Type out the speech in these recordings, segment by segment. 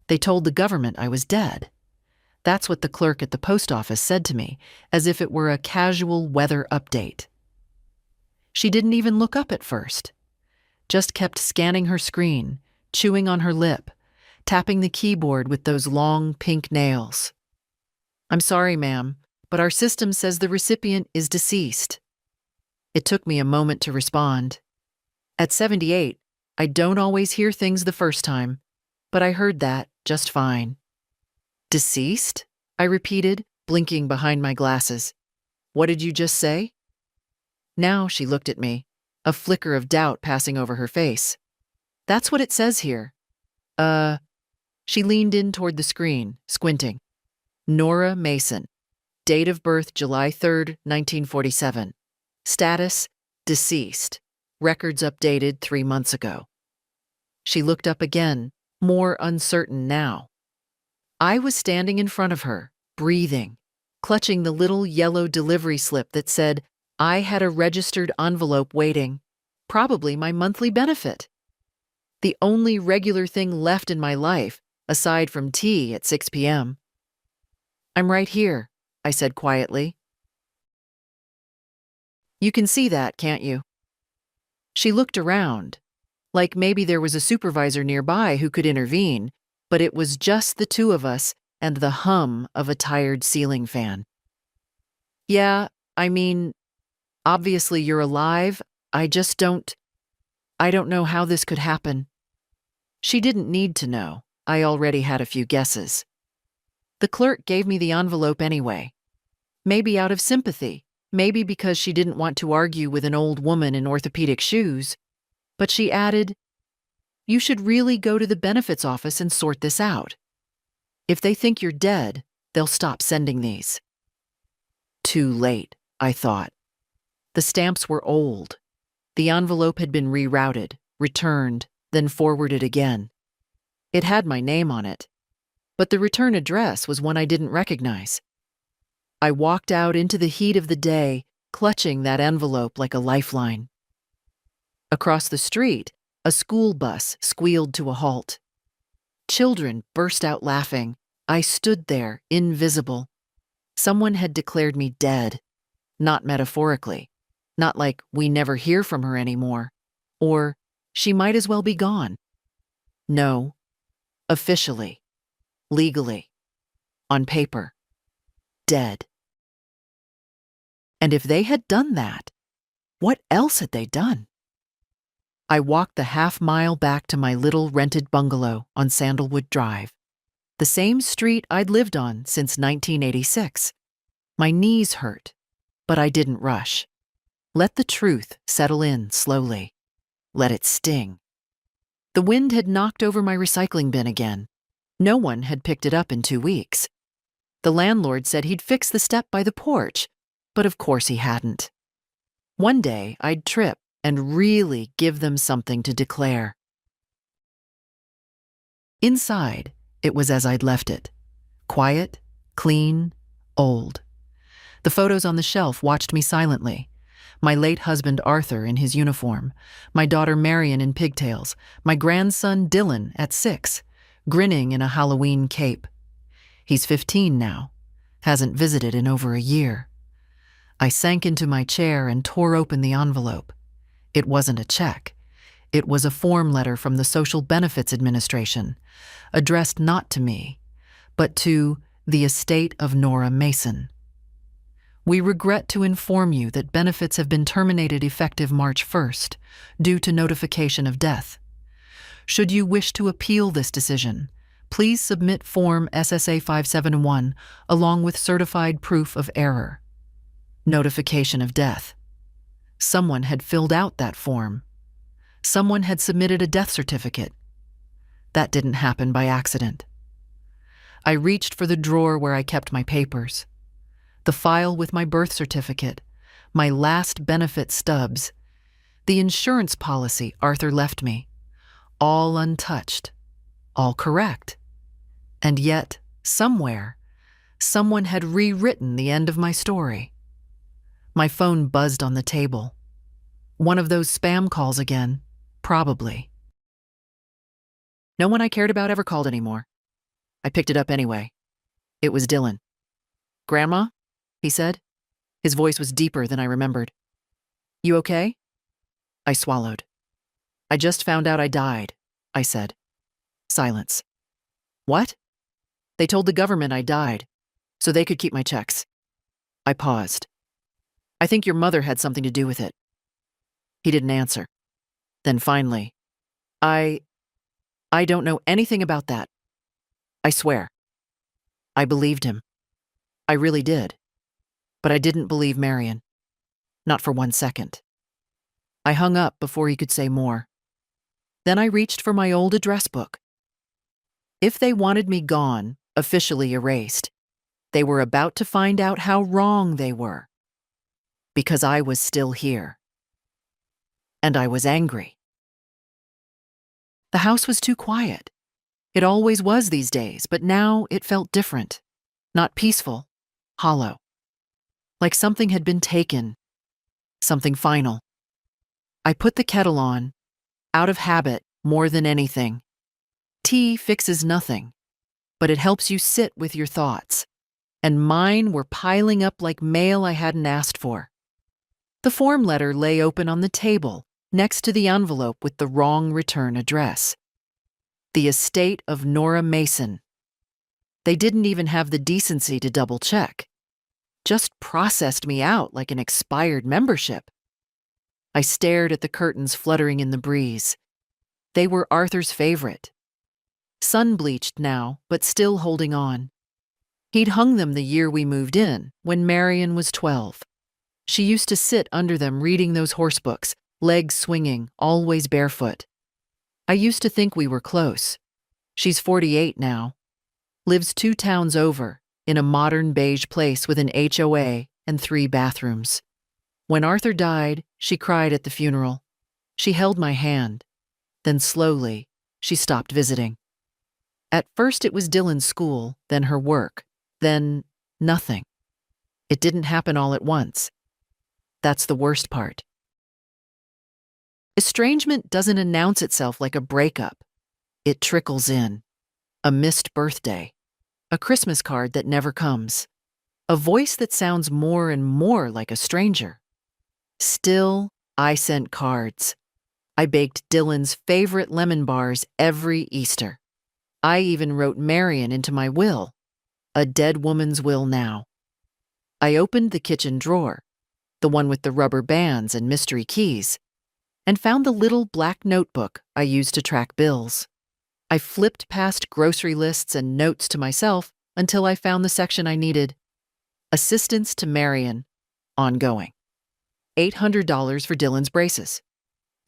They told the government I was dead. That's what the clerk at the post office said to me, as if it were a casual weather update. She didn't even look up at first, just kept scanning her screen, chewing on her lip, tapping the keyboard with those long pink nails. "I'm sorry, ma'am, but our system says the recipient is deceased." It took me a moment to respond. At 78, I don't always hear things the first time, but I heard that just fine. "Deceased?" I repeated, blinking behind my glasses. "What did you just say?" Now she looked at me, a flicker of doubt passing over her face. "That's what it says here." She leaned in toward the screen, squinting. "Nora Mason. Date of birth July 3rd, 1947. Status, deceased. Records updated 3 months ago." She looked up again, more uncertain now. I was standing in front of her, breathing, clutching the little yellow delivery slip that said I had a registered envelope waiting, probably my monthly benefit. The only regular thing left in my life, aside from tea at 6 p.m. "I'm right here," I said quietly. "You can see that, can't you?" She looked around, like maybe there was a supervisor nearby who could intervene, but it was just the two of us and the hum of a tired ceiling fan. "Yeah, I mean, obviously you're alive. I don't know how this could happen." She didn't need to know. I already had a few guesses. The clerk gave me the envelope anyway. Maybe out of sympathy, maybe because she didn't want to argue with an old woman in orthopedic shoes. But she added, "You should really go to the benefits office and sort this out. If they think you're dead, they'll stop sending these." Too late, I thought. The stamps were old. The envelope had been rerouted, returned, then forwarded again. It had my name on it, but the return address was one I didn't recognize. I walked out into the heat of the day, clutching that envelope like a lifeline. Across the street, a school bus squealed to a halt. Children burst out laughing. I stood there, invisible. Someone had declared me dead, not metaphorically, not like we never hear from her anymore, or she might as well be gone. No, officially, legally, on paper, dead. And if they had done that, what else had they done? I walked the half-mile back to my little rented bungalow on Sandalwood Drive, the same street I'd lived on since 1986. My knees hurt, but I didn't rush. Let the truth settle in slowly. Let it sting. The wind had knocked over my recycling bin again. No one had picked it up in 2 weeks. The landlord said he'd fix the step by the porch, but of course he hadn't. One day I'd trip and really give them something to declare. Inside, it was as I'd left it. Quiet, clean, old. The photos on the shelf watched me silently. My late husband Arthur in his uniform, my daughter Marion in pigtails, my grandson Dylan at 6, grinning in a Halloween cape. He's 15 now, hasn't visited in over a year. I sank into my chair and tore open the envelope. It wasn't a check. It was a form letter from the Social Benefits Administration, addressed not to me, but to the estate of Nora Mason. "We regret to inform you that benefits have been terminated effective March 1st, due to notification of death. Should you wish to appeal this decision, please submit Form SSA 571 along with certified proof of error." Notification of death. Someone had filled out that form. Someone had submitted a death certificate. That didn't happen by accident. I reached for the drawer where I kept my papers. The file with my birth certificate, my last benefit stubs, the insurance policy Arthur left me, all untouched, all correct. And yet, somewhere, someone had rewritten the end of my story. My phone buzzed on the table. One of those spam calls again, probably. No one I cared about ever called anymore. I picked it up anyway. It was Dylan. "Grandma?" he said. His voice was deeper than I remembered. "You okay?" I swallowed. "I just found out I died," I said. Silence. "What?" "They told the government I died, so they could keep my checks." I paused. "I think your mother had something to do with it." He didn't answer. Then finally, I don't know anything about that. I swear." I believed him. I really did. But I didn't believe Marion. Not for 1 second. I hung up before he could say more. Then I reached for my old address book. If they wanted me gone, officially erased, they were about to find out how wrong they were. Because I was still here. And I was angry. The house was too quiet. It always was these days, but now it felt different. Not peaceful, hollow. Like something had been taken. Something final. I put the kettle on, out of habit more than anything. Tea fixes nothing, but it helps you sit with your thoughts. And mine were piling up like mail I hadn't asked for. The form letter lay open on the table, next to the envelope with the wrong return address. The estate of Nora Mason. They didn't even have the decency to double check. Just processed me out like an expired membership. I stared at the curtains fluttering in the breeze. They were Arthur's favorite. Sun-bleached now, but still holding on. He'd hung them the year we moved in, when Marion was 12. She used to sit under them reading those horse books, legs swinging, always barefoot. I used to think we were close. She's 48 now. Lives 2 towns over, in a modern beige place with an HOA and 3 bathrooms. When Arthur died, she cried at the funeral. She held my hand. Then slowly, she stopped visiting. At first it was Dylan's school, then her work, then nothing. It didn't happen all at once. That's the worst part. Estrangement doesn't announce itself like a breakup. It trickles in. A missed birthday. A Christmas card that never comes. A voice that sounds more and more like a stranger. Still, I sent cards. I baked Dylan's favorite lemon bars every Easter. I even wrote Marion into my will. A dead woman's will now. I opened the kitchen drawer, the one with the rubber bands and mystery keys, and found the little black notebook I used to track bills. I flipped past grocery lists and notes to myself until I found the section I needed. Assistance to Marion, ongoing. $800 for Dylan's braces.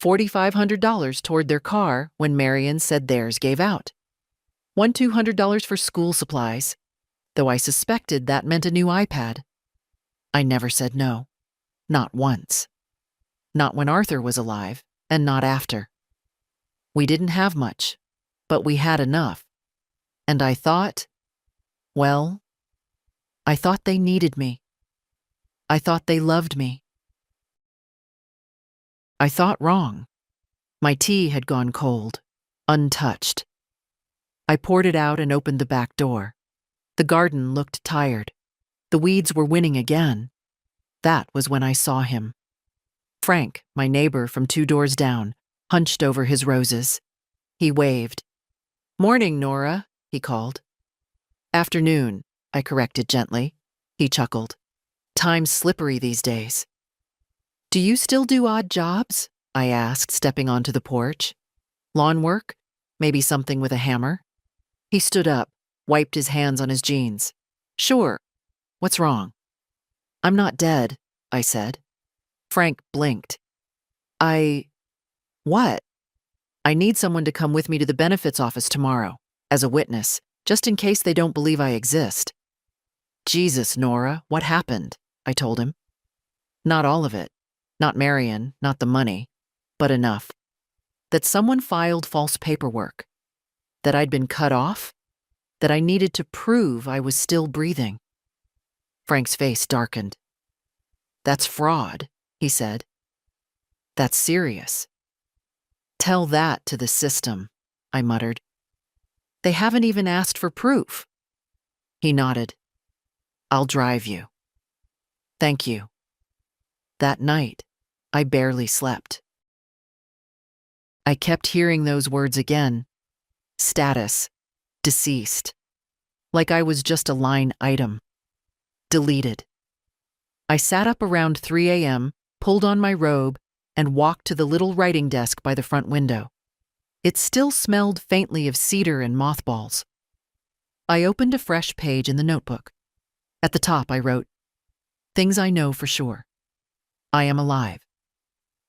$4,500 toward their car when Marion said theirs gave out. $200 for school supplies, though I suspected that meant a new iPad. I never said no. Not once. Not when Arthur was alive, and not after. We didn't have much, but we had enough. And I thought, well, I thought they needed me. I thought they loved me. I thought wrong. My tea had gone cold, untouched. I poured it out and opened the back door. The garden looked tired. The weeds were winning again. That was when I saw him. Frank, my neighbor from 2 doors down, hunched over his roses. He waved. "Morning, Nora," he called. "Afternoon," I corrected gently. He chuckled. "Time's slippery these days." "Do you still do odd jobs?" I asked, stepping onto the porch. "Lawn work? Maybe something with a hammer?" He stood up, wiped his hands on his jeans. "Sure. What's wrong?" "I'm not dead," I said. Frank blinked. What?" "I need someone to come with me to the benefits office tomorrow, as a witness, just in case they don't believe I exist." "Jesus, Nora, what happened?" I told him. Not all of it. Not Marion, not the money, but enough. That someone filed false paperwork. That I'd been cut off. That I needed to prove I was still breathing. Frank's face darkened. "That's fraud," he said. "That's serious." "Tell that to the system," I muttered. They haven't even asked for proof." He nodded. "I'll drive you." "Thank you." That night, I barely slept. I kept hearing those words again. Status. Deceased. Like I was just a line item. Deleted. I sat up around 3 a.m., pulled on my robe, and walked to the little writing desk by the front window. It still smelled faintly of cedar and mothballs. I opened a fresh page in the notebook. At the top, I wrote, "Things I know for sure. I am alive.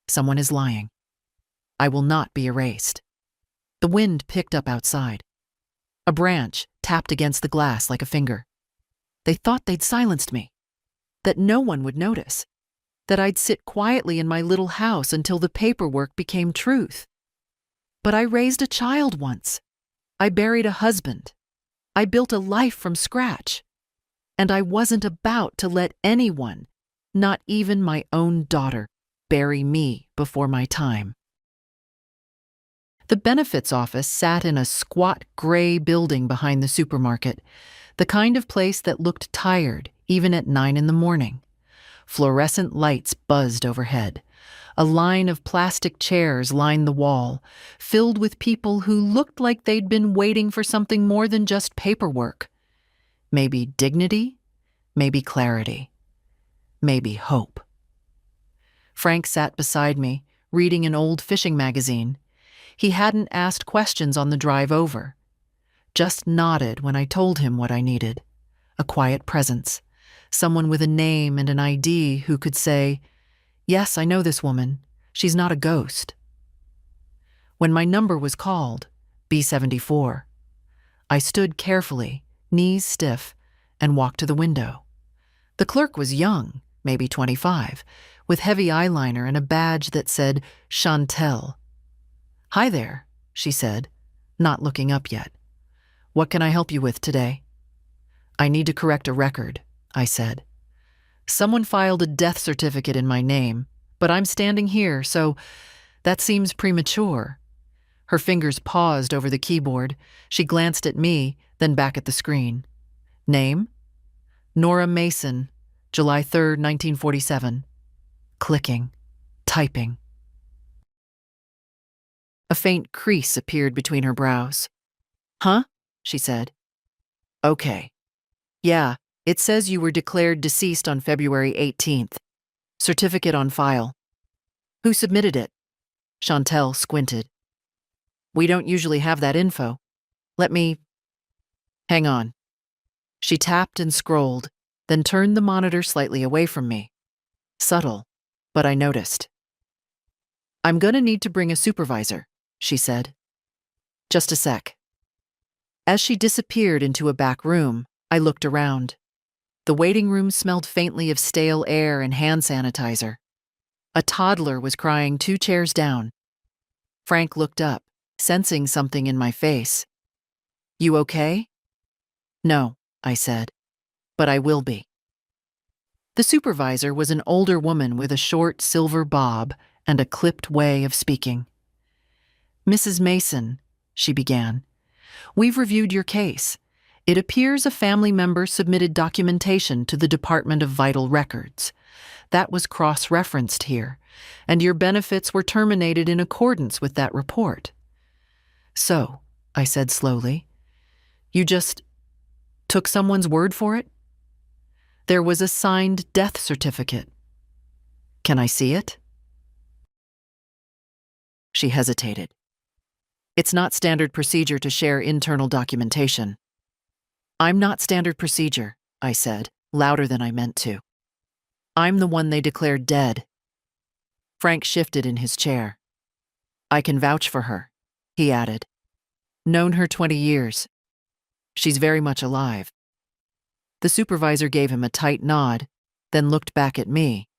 Someone is lying. I will not be erased." The wind picked up outside. A branch tapped against the glass like a finger. They thought they'd silenced me, that no one would notice, that I'd sit quietly in my little house until the paperwork became truth. But I raised a child once. I buried a husband. I built a life from scratch. And I wasn't about to let anyone, not even my own daughter, bury me before my time. The benefits office sat in a squat gray building behind the supermarket, the kind of place that looked tired even at 9 in the morning. Fluorescent lights buzzed overhead. A line of plastic chairs lined the wall, filled with people who looked like they'd been waiting for something more than just paperwork. Maybe dignity, maybe clarity, maybe hope. Frank sat beside me, reading an old fishing magazine. He hadn't asked questions on the drive over, just nodded when I told him what I needed. A quiet presence, someone with a name and an ID who could say, "Yes, I know this woman. She's not a ghost." When my number was called, B74, I stood carefully, knees stiff, and walked to the window. The clerk was young, maybe 25, with heavy eyeliner and a badge that said Chantel. "Hi there," she said, not looking up yet. "What can I help you with today?" "I need to correct a record," I said. "Someone filed a death certificate in my name, but I'm standing here, so that seems premature." Her fingers paused over the keyboard. She glanced at me, then back at the screen. "Name?" "Nora Mason, July 3rd, 1947. Clicking. Typing. A faint crease appeared between her brows. "Huh?" she said. "Okay. Yeah, it says you were declared deceased on February 18th. Certificate on file. Who submitted it?" Chantel squinted. "We don't usually have that info. Let me... Hang on." She tapped and scrolled, then turned the monitor slightly away from me. Subtle, but I noticed. "I'm gonna need to bring a supervisor," she said. "Just a sec." As she disappeared into a back room, I looked around. The waiting room smelled faintly of stale air and hand sanitizer. A toddler was crying 2 chairs down. Frank looked up, sensing something in my face. "You okay?" "No," I said, "but I will be." The supervisor was an older woman with a short silver bob and a clipped way of speaking. "Mrs. Mason," she began, "we've reviewed your case. It appears a family member submitted documentation to the Department of Vital Records. That was cross-referenced here, and your benefits were terminated in accordance with that report." "So," I said slowly, "you just took someone's word for it?" "There was a signed death certificate. Can I see it?" She hesitated. "It's not standard procedure to share internal documentation." "I'm not standard procedure," I said, louder than I meant to. "I'm the one they declared dead." Frank shifted in his chair. "I can vouch for her," he added. "Known her 20 years. She's very much alive." The supervisor gave him a tight nod, then looked back at me.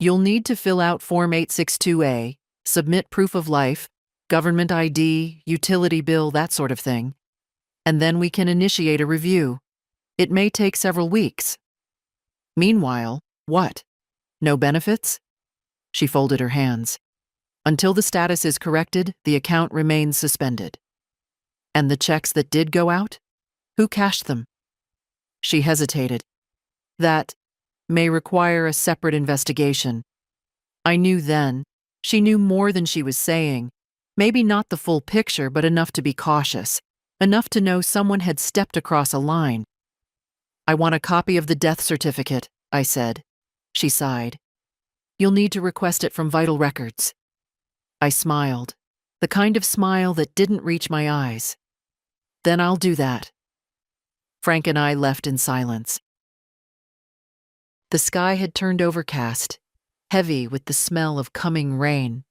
"You'll need to fill out Form 862A, submit proof of life, government ID, utility bill, that sort of thing, and then we can initiate a review. It may take several weeks." "Meanwhile, what? No benefits?" She folded her hands. "Until the status is corrected, the account remains suspended." And the checks that did go out? Who cashed them? She hesitated. That may require a separate investigation. I knew then. She knew more than she was saying. Maybe not the full picture, but enough to be cautious. Enough to know someone had stepped across a line. I want a copy of the death certificate, I said. She sighed. You'll need to request it from Vital Records. I smiled, the kind of smile that didn't reach my eyes. Then I'll do that. Frank and I left in silence. The sky had turned overcast, heavy with the smell of coming rain.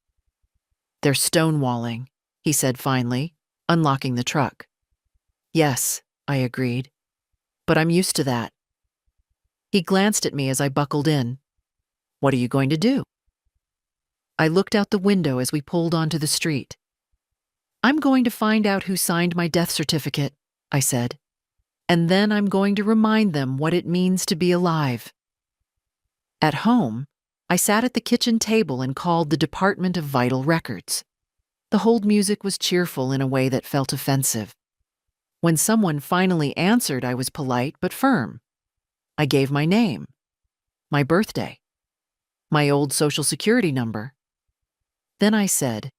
They're stonewalling, he said finally, unlocking the truck. Yes, I agreed. But I'm used to that. He glanced at me as I buckled in. What are you going to do? I looked out the window as we pulled onto the street. I'm going to find out who signed my death certificate, I said. And then I'm going to remind them what it means to be alive. At home, I sat at the kitchen table and called the Department of Vital Records. The hold music was cheerful in a way that felt offensive. When someone finally answered, I was polite but firm. I gave my name, my birthday, my old Social Security number. Then I said,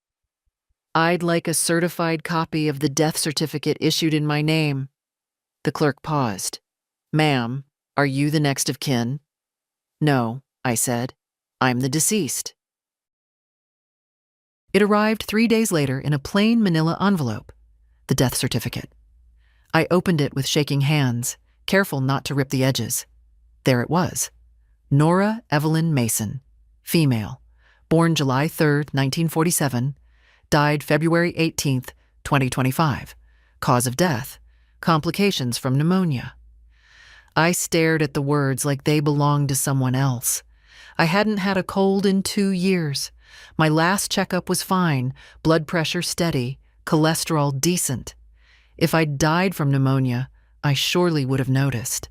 I'd like a certified copy of the death certificate issued in my name. The clerk paused. Ma'am, are you the next of kin? No, I said. I'm the deceased. It arrived 3 days later in a plain manila envelope, the death certificate. I opened it with shaking hands, careful not to rip the edges. There it was. Nora Evelyn Mason, female, born July 3, 1947, died February 18, 2025. Cause of death, complications from pneumonia. I stared at the words like they belonged to someone else. I hadn't had a cold in 2 years. My last checkup was fine, blood pressure steady, cholesterol decent. If I'd died from pneumonia, I surely would have noticed.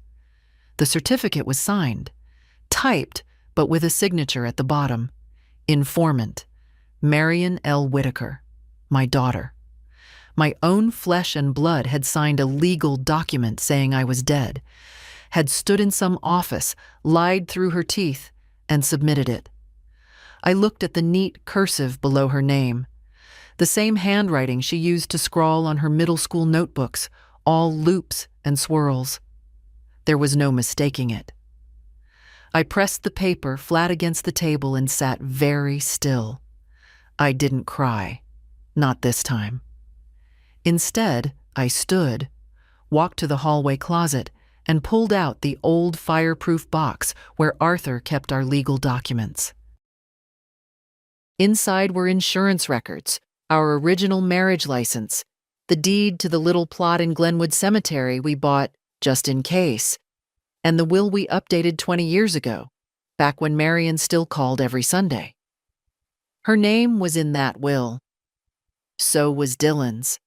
The certificate was signed, typed, but with a signature at the bottom. Informant, Marion L. Whitaker, my daughter. My own flesh and blood had signed a legal document saying I was dead, had stood in some office, lied through her teeth, and submitted it. I looked at the neat cursive below her name, the same handwriting she used to scrawl on her middle school notebooks, all loops and swirls. There was no mistaking it. I pressed the paper flat against the table and sat very still. I didn't cry, not this time. Instead, I stood, walked to the hallway closet, and pulled out the old fireproof box where Arthur kept our legal documents. Inside were insurance records, our original marriage license, the deed to the little plot in Glenwood Cemetery we bought just in case, and the will we updated 20 years ago, back when Marion still called every Sunday. Her name was in that will. So was Dylan's.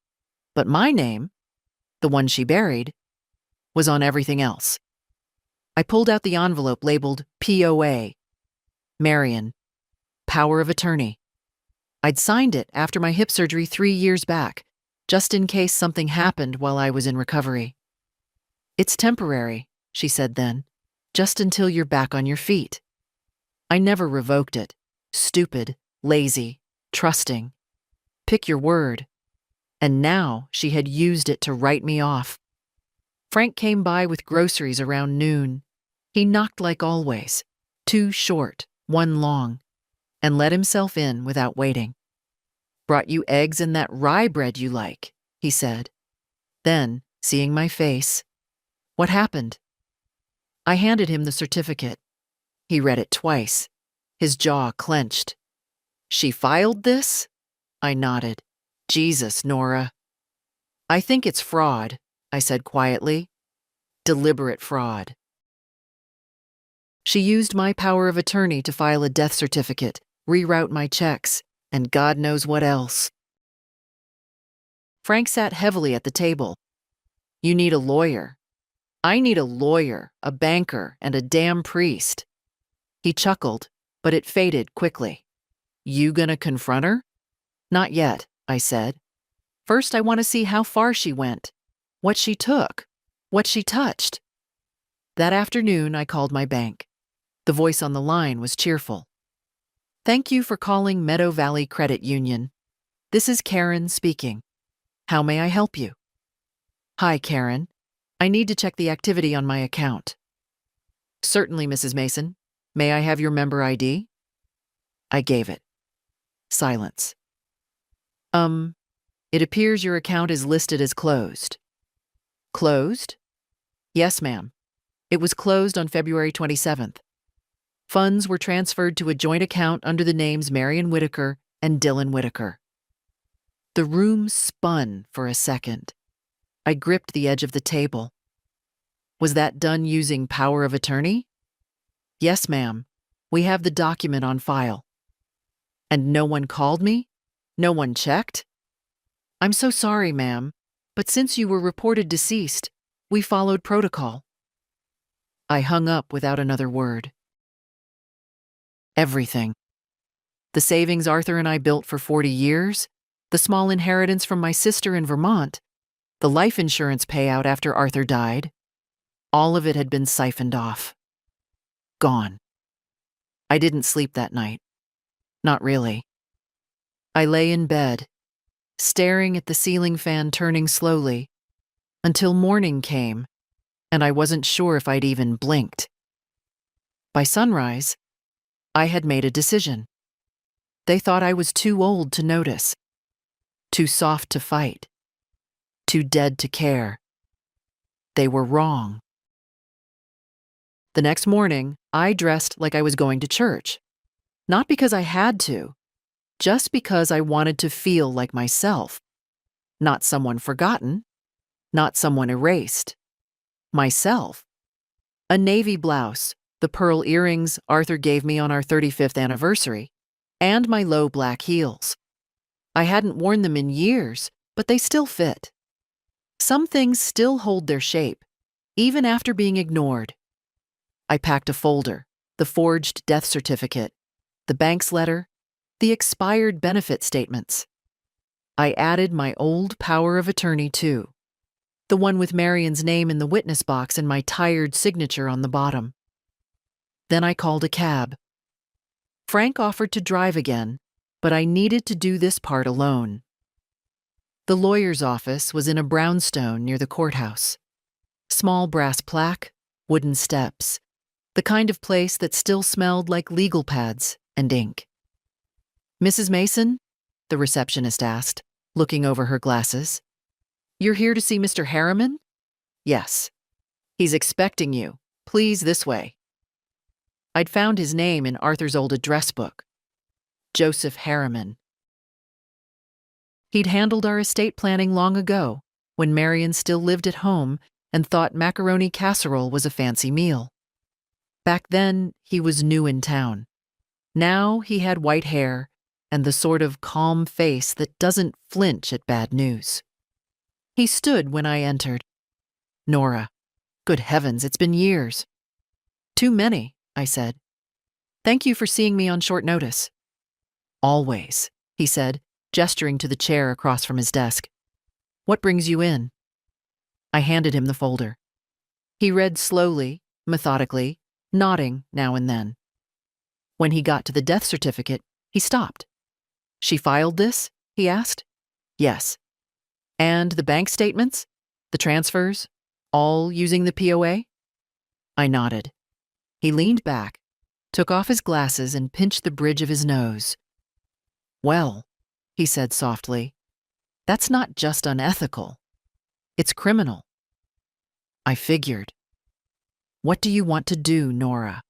But my name, the one she buried, was on everything else. I pulled out the envelope labeled POA, Marion, Power of Attorney. I'd signed it after my hip surgery 3 years back, just in case something happened while I was in recovery. It's temporary, she said then, just until you're back on your feet. I never revoked it. Stupid, lazy, trusting. Pick your word. And now she had used it to write me off. Frank came by with groceries around noon. He knocked like always, 2 short, 1 long, and let himself in without waiting. Brought you eggs and that rye bread you like, he said. Then, seeing my face, what happened? I handed him the certificate. He read it twice, his jaw clenched. She filed this? I nodded. Jesus, Nora. I think it's fraud, I said quietly. Deliberate fraud. She used my power of attorney to file a death certificate, reroute my checks, and God knows what else. Frank sat heavily at the table. You need a lawyer. I need a lawyer, a banker, and a damn priest. He chuckled, but it faded quickly. You gonna confront her? Not yet, I said. First, I want to see how far she went, what she took, what she touched. That afternoon, I called my bank. The voice on the line was cheerful. Thank you for calling Meadow Valley Credit Union. This is Karen speaking. How may I help you? Hi, Karen. I need to check the activity on my account. Certainly, Mrs. Mason. May I have your member ID? I gave it. Silence. It appears your account is listed as closed. Closed? Yes, ma'am. It was closed on February 27th. Funds were transferred to a joint account under the names Marion Whitaker and Dylan Whitaker. The room spun for a second. I gripped the edge of the table. Was that done using power of attorney? Yes, ma'am. We have the document on file. And no one called me? No one checked? I'm so sorry, ma'am, but since you were reported deceased, we followed protocol. I hung up without another word. Everything. The savings Arthur and I built for 40 years, the small inheritance from my sister in Vermont, the life insurance payout after Arthur died, all of it had been siphoned off. Gone. I didn't sleep that night. Not really. I lay in bed, staring at the ceiling fan turning slowly, until morning came, and I wasn't sure if I'd even blinked. By sunrise, I had made a decision. They thought I was too old to notice, too soft to fight, too dead to care. They were wrong. The next morning, I dressed like I was going to church. Not because I had to, just because I wanted to feel like myself. Not someone forgotten, not someone erased. Myself. A navy blouse, the pearl earrings Arthur gave me on our 35th anniversary, and my low black heels. I hadn't worn them in years, but they still fit. Some things still hold their shape, even after being ignored. I packed a folder, the forged death certificate, the bank's letter, the expired benefit statements. I added my old power of attorney too, the one with Marion's name in the witness box and my tired signature on the bottom. Then I called a cab. Frank offered to drive again, but I needed to do this part alone. The lawyer's office was in a brownstone near the courthouse. Small brass plaque, wooden steps, the kind of place that still smelled like legal pads and ink. Mrs. Mason? The receptionist asked, looking over her glasses. You're here to see Mr. Harriman? Yes. He's expecting you. Please, this way. I'd found his name in Arthur's old address book. Joseph Harriman. He'd handled our estate planning long ago, when Marion still lived at home and thought macaroni casserole was a fancy meal. Back then, he was new in town. Now he had white hair and the sort of calm face that doesn't flinch at bad news. He stood when I entered. Nora. Good heavens, it's been years. Too many, I said. Thank you for seeing me on short notice. Always, he said, gesturing to the chair across from his desk. What brings you in? I handed him the folder. He read slowly, methodically, nodding now and then. When he got to the death certificate, he stopped. She filed this? He asked. Yes. And the bank statements? The transfers? All using the POA? I nodded. He leaned back, took off his glasses and pinched the bridge of his nose. Well, he said softly, that's not just unethical. It's criminal. I figured. What do you want to do, Nora?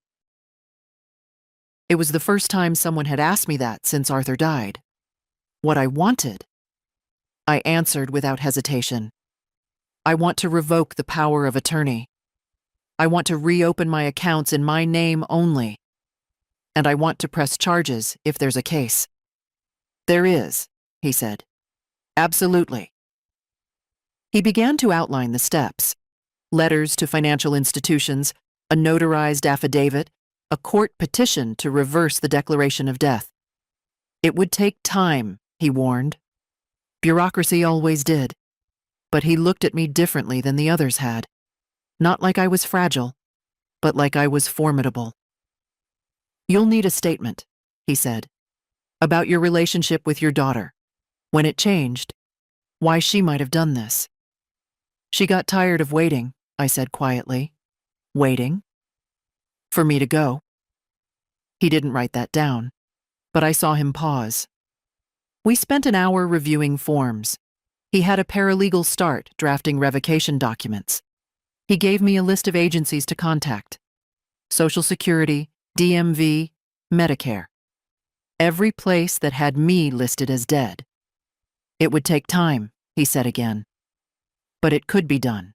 It was the first time someone had asked me that since Arthur died. What I wanted. I answered without hesitation. I want to revoke the power of attorney. I want to reopen my accounts in my name only. And I want to press charges if there's a case. There is, he said. Absolutely. He began to outline the steps. Letters to financial institutions, a notarized affidavit, a court petition to reverse the declaration of death. It would take time, he warned. Bureaucracy always did. But he looked at me differently than the others had. Not like I was fragile, but like I was formidable. "You'll need a statement," he said, "about your relationship with your daughter, when it changed, why she might have done this." "She got tired of waiting," I said quietly. "Waiting? For me to go." He didn't write that down, but I saw him pause. We spent an hour reviewing forms. He had a paralegal start drafting revocation documents. He gave me a list of agencies to contact: Social Security, DMV, Medicare. Every place that had me listed as dead. "It would take time," he said again, "but it could be done."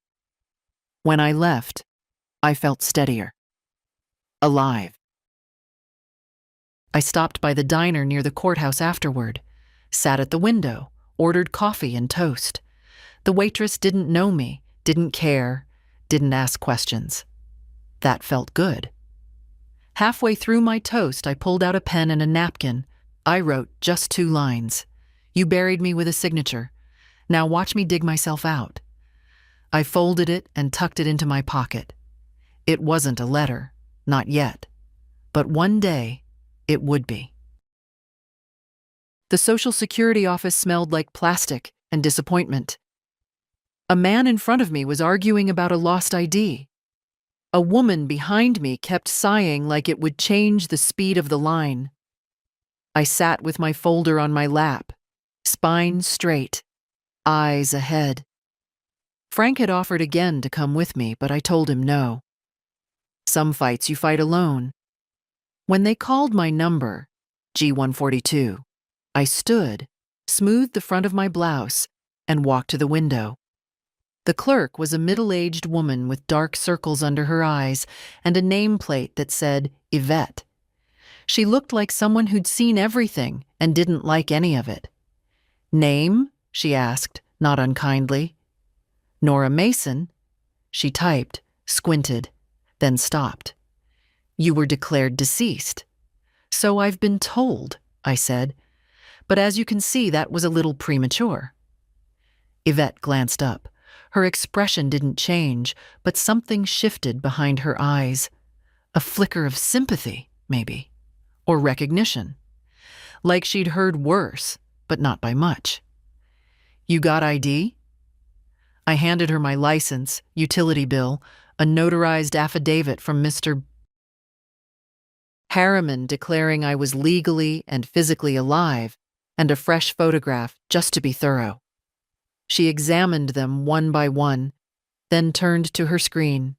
When I left, I felt steadier. Alive. I stopped by the diner near the courthouse afterward, sat at the window, ordered coffee and toast. The waitress didn't know me, didn't care, didn't ask questions. That felt good. Halfway through my toast, I pulled out a pen and a napkin. I wrote just 2 lines. "You buried me with a signature. Now watch me dig myself out." I folded it and tucked it into my pocket. It wasn't a letter, not yet. But one day, it would be. The Social Security office smelled like plastic and disappointment. A man in front of me was arguing about a lost ID. A woman behind me kept sighing like it would change the speed of the line. I sat with my folder on my lap, spine straight, eyes ahead. Frank had offered again to come with me, but I told him no. Some fights you fight alone. When they called my number, G142, I stood, smoothed the front of my blouse, and walked to the window. The clerk was a middle-aged woman with dark circles under her eyes and a nameplate that said Yvette. She looked like someone who'd seen everything and didn't like any of it. "Name?" she asked, not unkindly. "Nora Mason." She typed, squinted, then stopped. "You were declared deceased." "So I've been told," I said. "But as you can see, that was a little premature." Yvette glanced up. Her expression didn't change, but something shifted behind her eyes. A flicker of sympathy, maybe, or recognition. Like she'd heard worse, but not by much. "You got ID?" I handed her my license, utility bill, a notarized affidavit from Mr. Harriman declaring I was legally and physically alive, and a fresh photograph just to be thorough. She examined them one by one, then turned to her screen.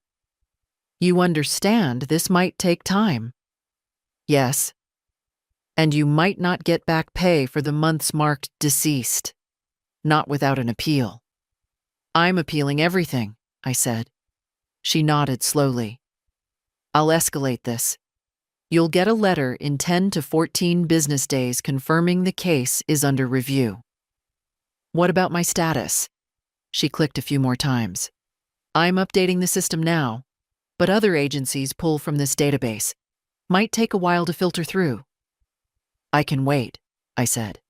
"You understand this might take time?" "Yes." "And you might not get back pay for the months marked deceased. Not without an appeal." "I'm appealing everything," I said. She nodded slowly. "I'll escalate this. You'll get a letter in 10 to 14 business days confirming the case is under review." "What about my status?" She clicked a few more times. "I'm updating the system now, but other agencies pull from this database. Might take a while to filter through." "I can wait," I said.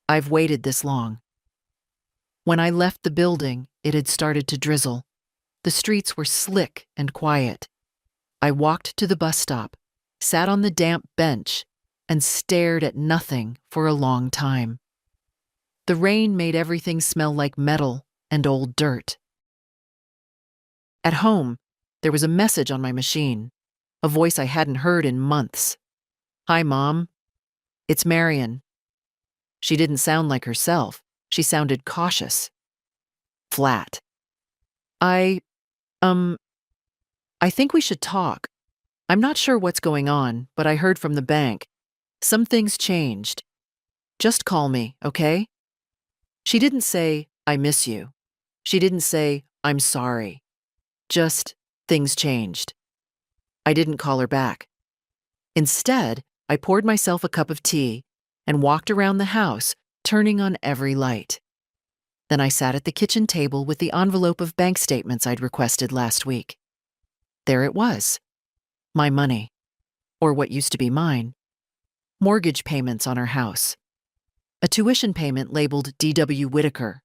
"I've waited this long." When I left the building, it had started to drizzle. The streets were slick and quiet. I walked to the bus stop, sat on the damp bench, and stared at nothing for a long time. The rain made everything smell like metal and old dirt. At home, there was a message on my machine, a voice I hadn't heard in months. "Hi, Mom. It's Marion." She didn't sound like herself. She sounded cautious. Flat. I think we should talk. I'm not sure what's going on, but I heard from the bank. Some things changed. Just call me, okay?" She didn't say, "I miss you." She didn't say, "I'm sorry." Just, things changed. I didn't call her back. Instead, I poured myself a cup of tea and walked around the house, turning on every light. Then I sat at the kitchen table with the envelope of bank statements I'd requested last week. There it was. My money. Or what used to be mine. Mortgage payments on our house. A tuition payment labeled D.W. Whitaker.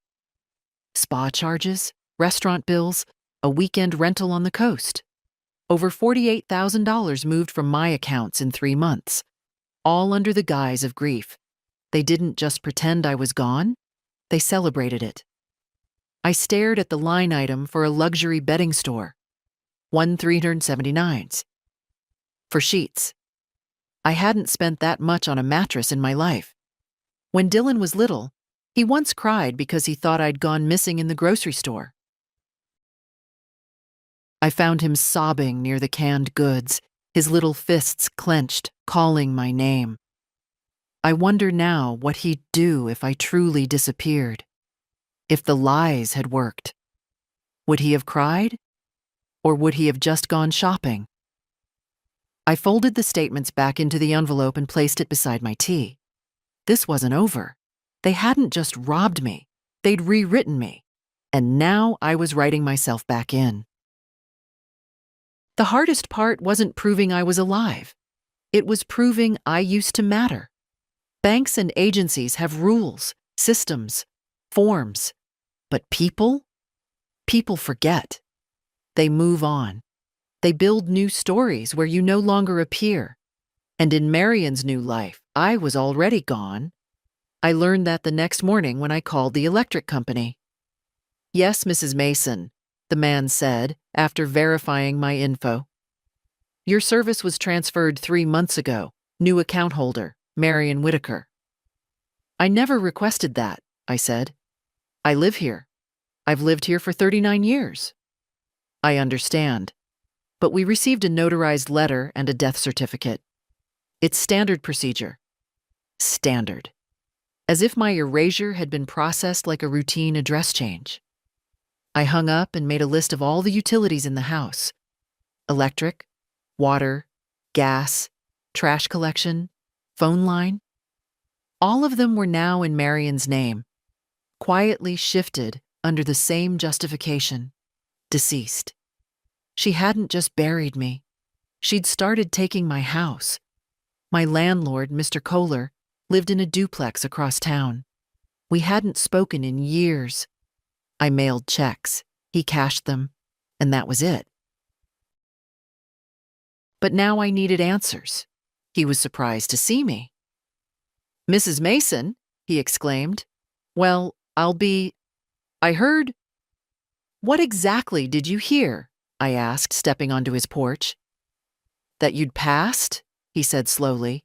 Spa charges, restaurant bills, a weekend rental on the coast. Over $48,000 moved from my accounts in 3 months, all under the guise of grief. They didn't just pretend I was gone, they celebrated it. I stared at the line item for a luxury bedding store, one $379s. For sheets. I hadn't spent that much on a mattress in my life. When Dylan was little, he once cried because he thought I'd gone missing in the grocery store. I found him sobbing near the canned goods, his little fists clenched, calling my name. I wonder now what he'd do if I truly disappeared. If the lies had worked. Would he have cried? Or would he have just gone shopping? I folded the statements back into the envelope and placed it beside my tea. This wasn't over. They hadn't just robbed me. They'd rewritten me. And now I was writing myself back in. The hardest part wasn't proving I was alive. It was proving I used to matter. Banks and agencies have rules, systems, forms. But people? People forget. They move on. They build new stories where you no longer appear. And in Marion's new life, I was already gone. I learned that the next morning when I called the electric company. "Yes, Mrs. Mason," the man said after verifying my info. "Your service was transferred 3 months ago. New account holder, Marion Whitaker." "I never requested that," I said. "I live here. I've lived here for 39 years. "I understand. But we received a notarized letter and a death certificate. It's standard procedure." Standard. As if my erasure had been processed like a routine address change. I hung up and made a list of all the utilities in the house. Electric, water, gas, trash collection, phone line. All of them were now in Marion's name, quietly shifted under the same justification: deceased. She hadn't just buried me. She'd started taking my house. My landlord, Mr. Kohler, lived in a duplex across town. We hadn't spoken in years. I mailed checks, he cashed them, and that was it. But now I needed answers. He was surprised to see me. "Mrs. Mason," he exclaimed. "Well, I heard—" "What exactly did you hear?" I asked, stepping onto his porch. "That you'd passed," he said slowly.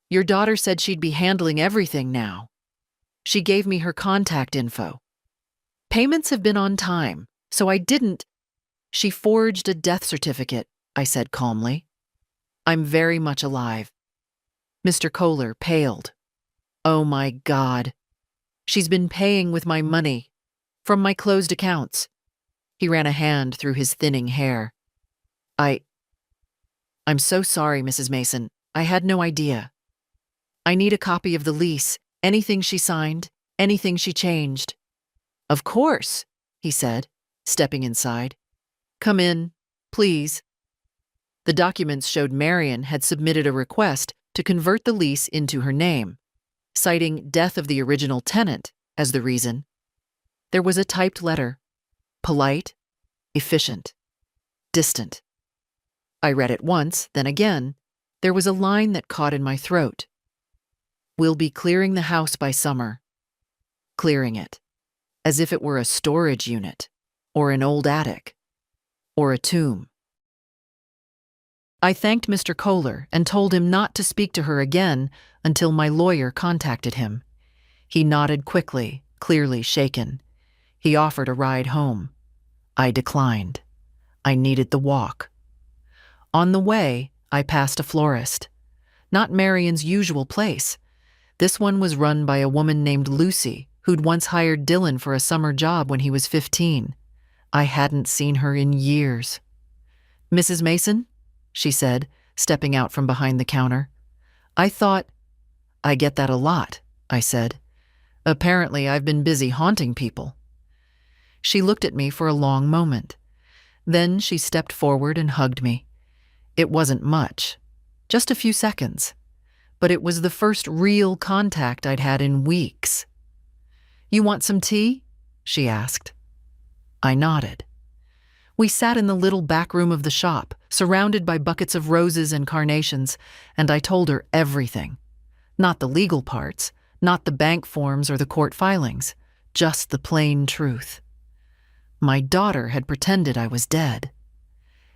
"Your daughter said she'd be handling everything now. She gave me her contact info. Payments have been on time, so I didn't—" "She forged a death certificate," I said calmly. "I'm very much alive." Mr. Kohler paled. "Oh my God. She's been paying with my money, from my closed accounts." He ran a hand through his thinning hair. I'm so sorry, Mrs. Mason. I had no idea. I need a copy of the lease, anything she signed, anything she changed." "Of course," he said, stepping inside. "Come in, please." The documents showed Marion had submitted a request to convert the lease into her name, citing death of the original tenant as the reason. There was a typed letter. Polite, efficient, distant. I read it once, then again. There was a line that caught in my throat. "We'll be clearing the house by summer." Clearing it, as if it were a storage unit, or an old attic, or a tomb. I thanked Mr. Kohler and told him not to speak to her again until my lawyer contacted him. He nodded quickly, clearly shaken. He offered a ride home. I declined. I needed the walk. On the way, I passed a florist. Not Marion's usual place. This one was run by a woman named Lucy, who'd once hired Dylan for a summer job when he was 15. I hadn't seen her in years. "Mrs. Mason?" she said, stepping out from behind the counter. "I get that a lot," I said. "Apparently I've been busy haunting people." She looked at me for a long moment. Then she stepped forward and hugged me. It wasn't much, just a few seconds. but it was the first real contact I'd had in weeks. "You want some tea?" she asked. I nodded. We sat in the little back room of the shop, surrounded by buckets of roses and carnations, and I told her everything. Not the legal parts, not the bank forms or the court filings, just the plain truth. My daughter had pretended I was dead,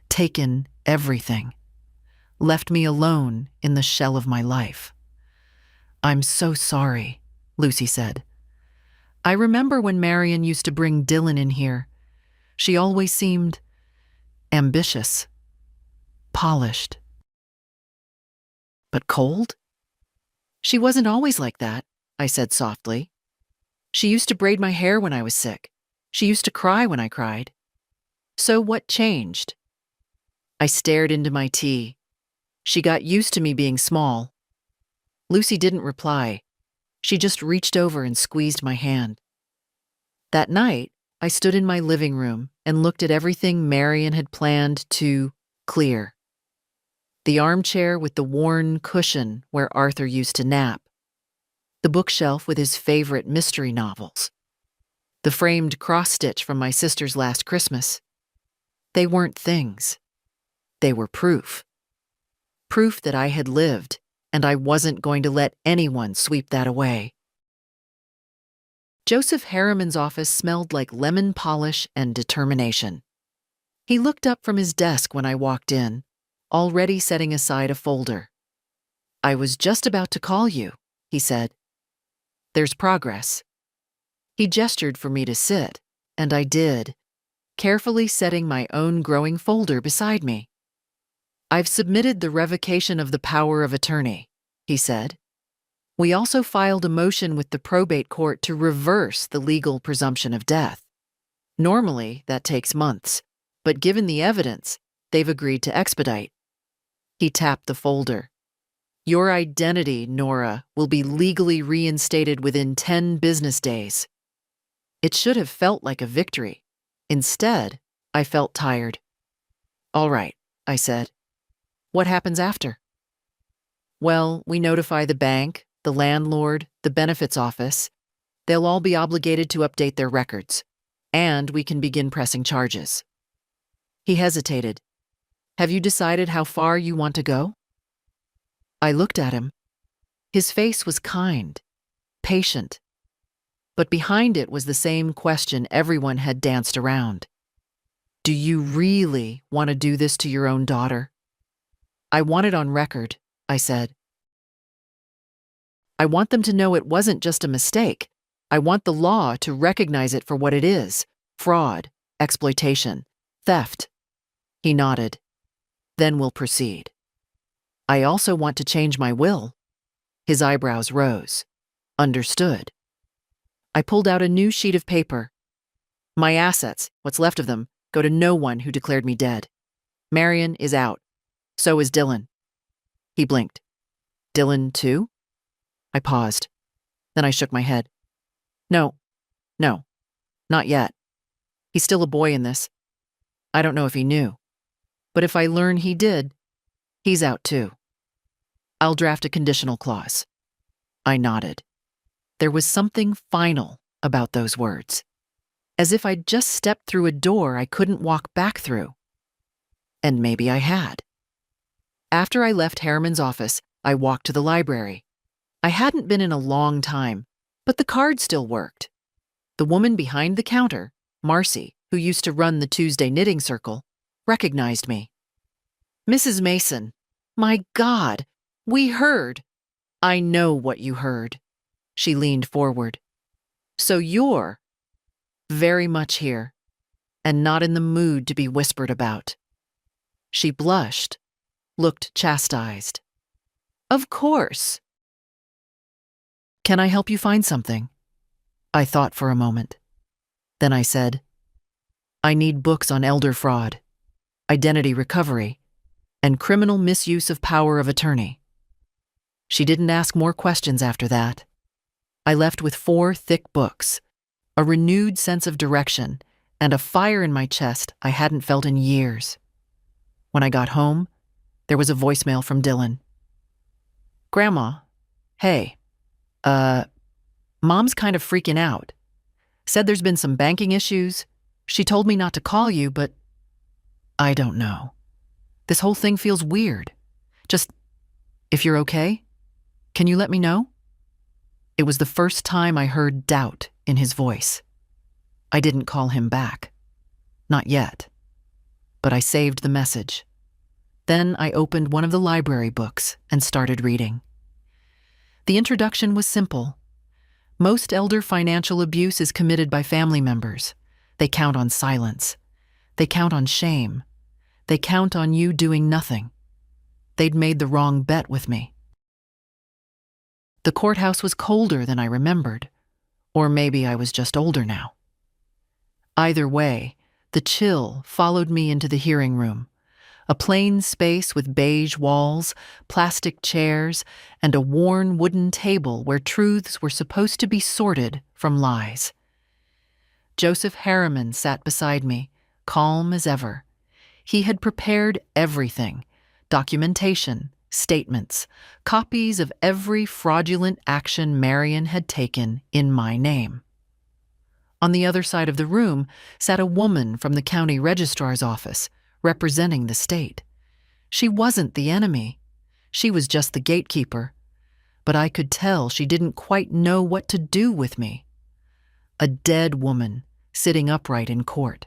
taken everything, left me alone in the shell of my life. "I'm so sorry," Lucy said. "I remember when Marion used to bring Dylan in here. She always seemed ambitious, polished. But cold? She wasn't always like that," I said softly. "She used to braid my hair when I was sick. She used to cry when I cried. So what changed?" I stared into my tea. She got used to me being small. Lucy didn't reply. She just reached over and squeezed my hand. That night, I stood in my living room and looked at everything Marion had planned to clear. The armchair with the worn cushion where Arthur used to nap. The bookshelf with his favorite mystery novels. The framed cross-stitch from my sister's last Christmas. They weren't things. They were proof. Proof that I had lived, and I wasn't going to let anyone sweep that away. Joseph Harriman's office smelled like lemon polish and determination. He looked up from his desk when I walked in, already setting aside a folder. "I was just about to call you," he said. "There's progress." He gestured for me to sit, and I did, carefully setting my own growing folder beside me. "I've submitted the revocation of the power of attorney," he said. "We also filed a motion with the probate court to reverse the legal presumption of death. Normally, that takes months, but given the evidence, they've agreed to expedite." He tapped the folder. "Your identity, Nora, will be legally reinstated within 10 business days." It should have felt like a victory. Instead, I felt tired. "All right," I said. "What happens after?" "Well, we notify the bank, the landlord, the benefits office. They'll all be obligated to update their records, and we can begin pressing charges." He hesitated. "Have you decided how far you want to go?" I looked at him. His face was kind, patient, but behind it was the same question everyone had danced around. "Do you really want to do this to your own daughter?" "I want it on record," I said. "I want them to know it wasn't just a mistake. I want the law to recognize it for what it is: fraud, exploitation, theft." He nodded. "Then we'll proceed." "I also want to change my will." His eyebrows rose. "Understood." I pulled out a new sheet of paper. "My assets, what's left of them, go to no one who declared me dead. Marion is out. So is Dylan." He blinked. "Dylan, too?" I paused. Then I shook my head. No, not yet. He's still a boy in this. I don't know if he knew. But if I learn he did, he's out too. I'll draft a conditional clause." I nodded. There was something final about those words. As if I'd just stepped through a door I couldn't walk back through. And maybe I had. After I left Harriman's office, I walked to the library. I hadn't been in a long time, but the card still worked. The woman behind the counter, Marcy, who used to run the Tuesday knitting circle, recognized me. "Mrs. Mason, my God, we heard." "I know what you heard." She leaned forward. "So you're very much here, and not in the mood to be whispered about." She blushed, looked chastised. "Of course." "Can I help you find something?" I thought for a moment. Then I said, "I need books on elder fraud, identity recovery, and criminal misuse of power of attorney." She didn't ask more questions after that. I left with 4 thick books, a renewed sense of direction, and a fire in my chest I hadn't felt in years. When I got home, there was a voicemail from Dylan. Grandma, hey, uh, Mom's kind of freaking out. Said there's been some banking issues. She told me not to call you, but I don't know. This whole thing feels weird. Just, if you're okay, can you let me know? It was the first time I heard doubt in his voice. I didn't call him back. Not yet. But I saved the message. Then I opened one of the library books and started reading. The introduction was simple. Most elder financial abuse is committed by family members. They count on silence. They count on shame. They count on you doing nothing. They'd made the wrong bet with me. The courthouse was colder than I remembered. Or maybe I was just older now. Either way, the chill followed me into the hearing room. A plain space with beige walls, plastic chairs, and a worn wooden table where truths were supposed to be sorted from lies. Joseph Harriman sat beside me, calm as ever. He had prepared everything: documentation, statements, copies of every fraudulent action Marion had taken in my name. On the other side of the room sat a woman from the county registrar's office, representing the state. She wasn't the enemy. She was just the gatekeeper. But I could tell she didn't quite know what to do with me. A dead woman sitting upright in court.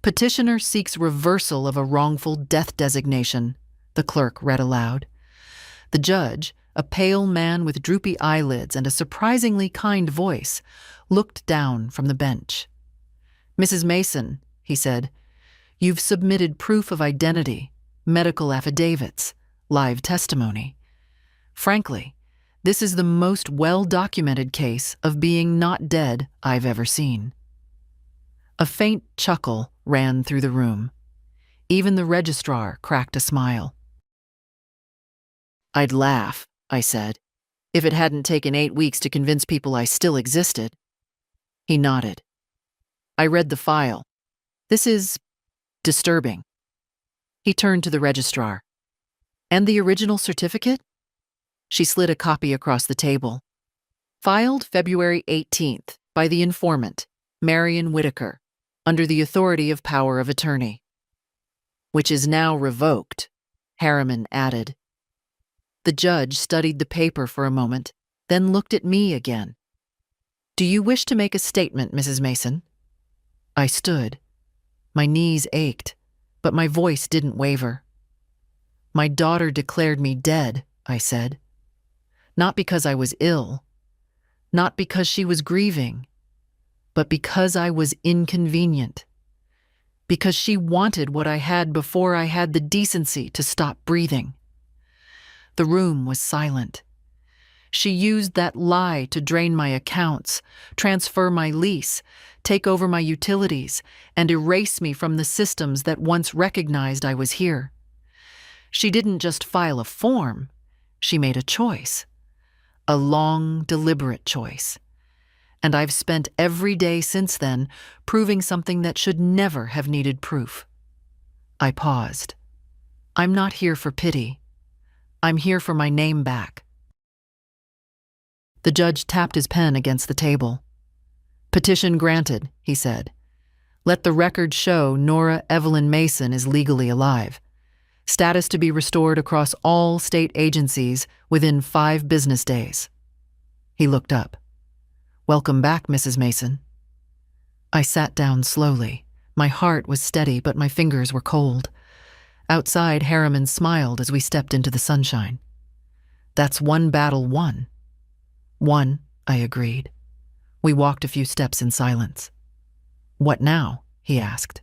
Petitioner seeks reversal of a wrongful death designation, the clerk read aloud. The judge, a pale man with droopy eyelids and a surprisingly kind voice, looked down from the bench. "Mrs. Mason," he said, "you've submitted proof of identity, medical affidavits, live testimony. Frankly, this is the most well-documented case of being not dead I've ever seen." A faint chuckle ran through the room. Even the registrar cracked a smile. "I'd laugh," I said, "if it hadn't taken 8 weeks to convince people I still existed." He nodded. I read the file. "This is disturbing." He turned to the registrar. "And the original certificate?" She slid a copy across the table. "Filed February 18th by the informant, Marion Whitaker, under the authority of power of attorney." "Which is now revoked," Harriman added. The judge studied the paper for a moment, then looked at me again. "Do you wish to make a statement, Mrs. Mason?" I stood. My knees ached, but my voice didn't waver. "My daughter declared me dead," I said. "Not because I was ill, not because she was grieving, but because I was inconvenient. Because she wanted what I had before I had the decency to stop breathing." The room was silent. She used that lie to drain my accounts, transfer my lease, take over my utilities, and erase me from the systems that once recognized I was here. She didn't just file a form, she made a choice. A long, deliberate choice. And I've spent every day since then proving something that should never have needed proof. I paused. I'm not here for pity. I'm here for my name back. The judge tapped his pen against the table. "Petition granted," he said. "Let the record show Nora Evelyn Mason is legally alive. Status to be restored across all state agencies within 5 business days." He looked up. "Welcome back, Mrs. Mason." I sat down slowly. My heart was steady, but my fingers were cold. Outside, Harriman smiled as we stepped into the sunshine. "That's one battle won." "One," I agreed. We walked a few steps in silence. "What now?" he asked.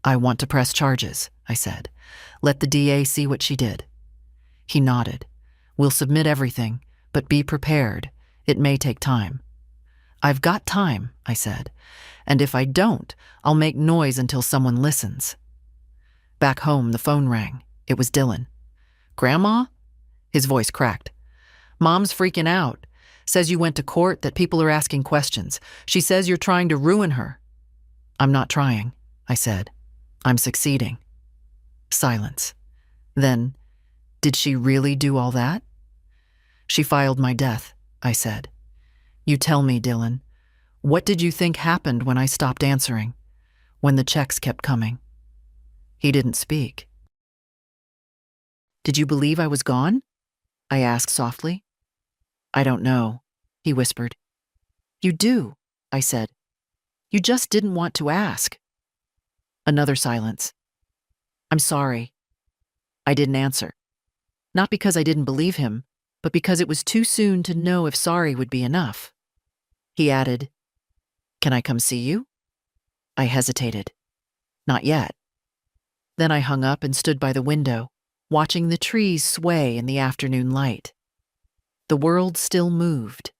"I want to press charges," I said. "Let the DA see what she did." He nodded. "We'll submit everything, but be prepared. It may take time." "I've got time," I said. "And if I don't, I'll make noise until someone listens." Back home, the phone rang. It was Dylan. "Grandma?" His voice cracked. "Mom's freaking out. Says you went to court, that people are asking questions. She says you're trying to ruin her." "I'm not trying," I said. "I'm succeeding." Silence. Then, "Did she really do all that?" She filed my death, I said. You tell me, Dylan, what did you think happened when I stopped answering, when the checks kept coming? He didn't speak. Did you believe I was gone? I asked softly. I don't know, he whispered. You do, I said. You just didn't want to ask. Another silence. I'm sorry. I didn't answer. Not because I didn't believe him, but because it was too soon to know if sorry would be enough. He added, Can I come see you? I hesitated. Not yet. Then I hung up and stood by the window, watching the trees sway in the afternoon light. The world still moved,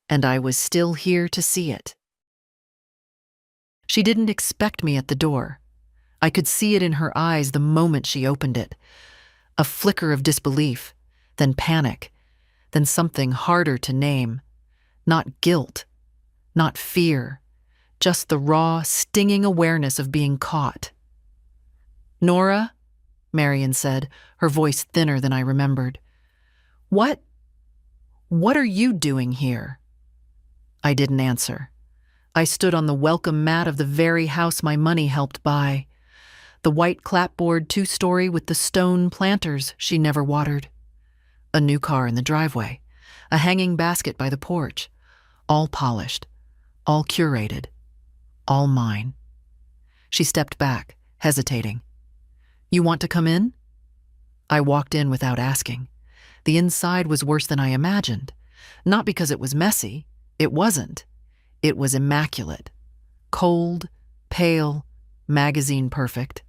and I was still here to see it. She didn't expect me at the door. I could see it in her eyes the moment she opened it. A flicker of disbelief, then panic, then something harder to name. Not guilt, not fear, just the raw, stinging awareness of being caught. Nora, Marion said, her voice thinner than I remembered. What are you doing here? I didn't answer. I stood on the welcome mat of the very house my money helped buy. The white clapboard 2-story with the stone planters she never watered. A new car in the driveway. A hanging basket by the porch. All polished. All curated. All mine. She stepped back, hesitating. You want to come in? I walked in without asking. The inside was worse than I imagined. Not because it was messy. It wasn't. It was immaculate. Cold, pale, magazine perfect.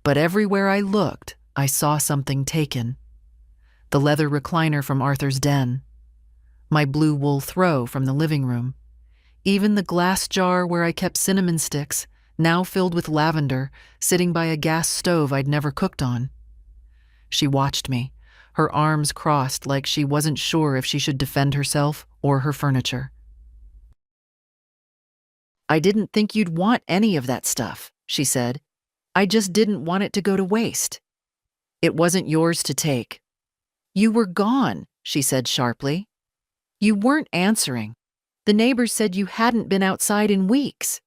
But everywhere I looked, I saw something taken. The leather recliner from Arthur's den. My blue wool throw from the living room. Even the glass jar where I kept cinnamon sticks, now filled with lavender, sitting by a gas stove I'd never cooked on. She watched me, her arms crossed like she wasn't sure if she should defend herself or her furniture. I didn't think you'd want any of that stuff, she said. I just didn't want it to go to waste. It wasn't yours to take. You were gone, she said sharply. You weren't answering. The neighbors said you hadn't been outside in weeks.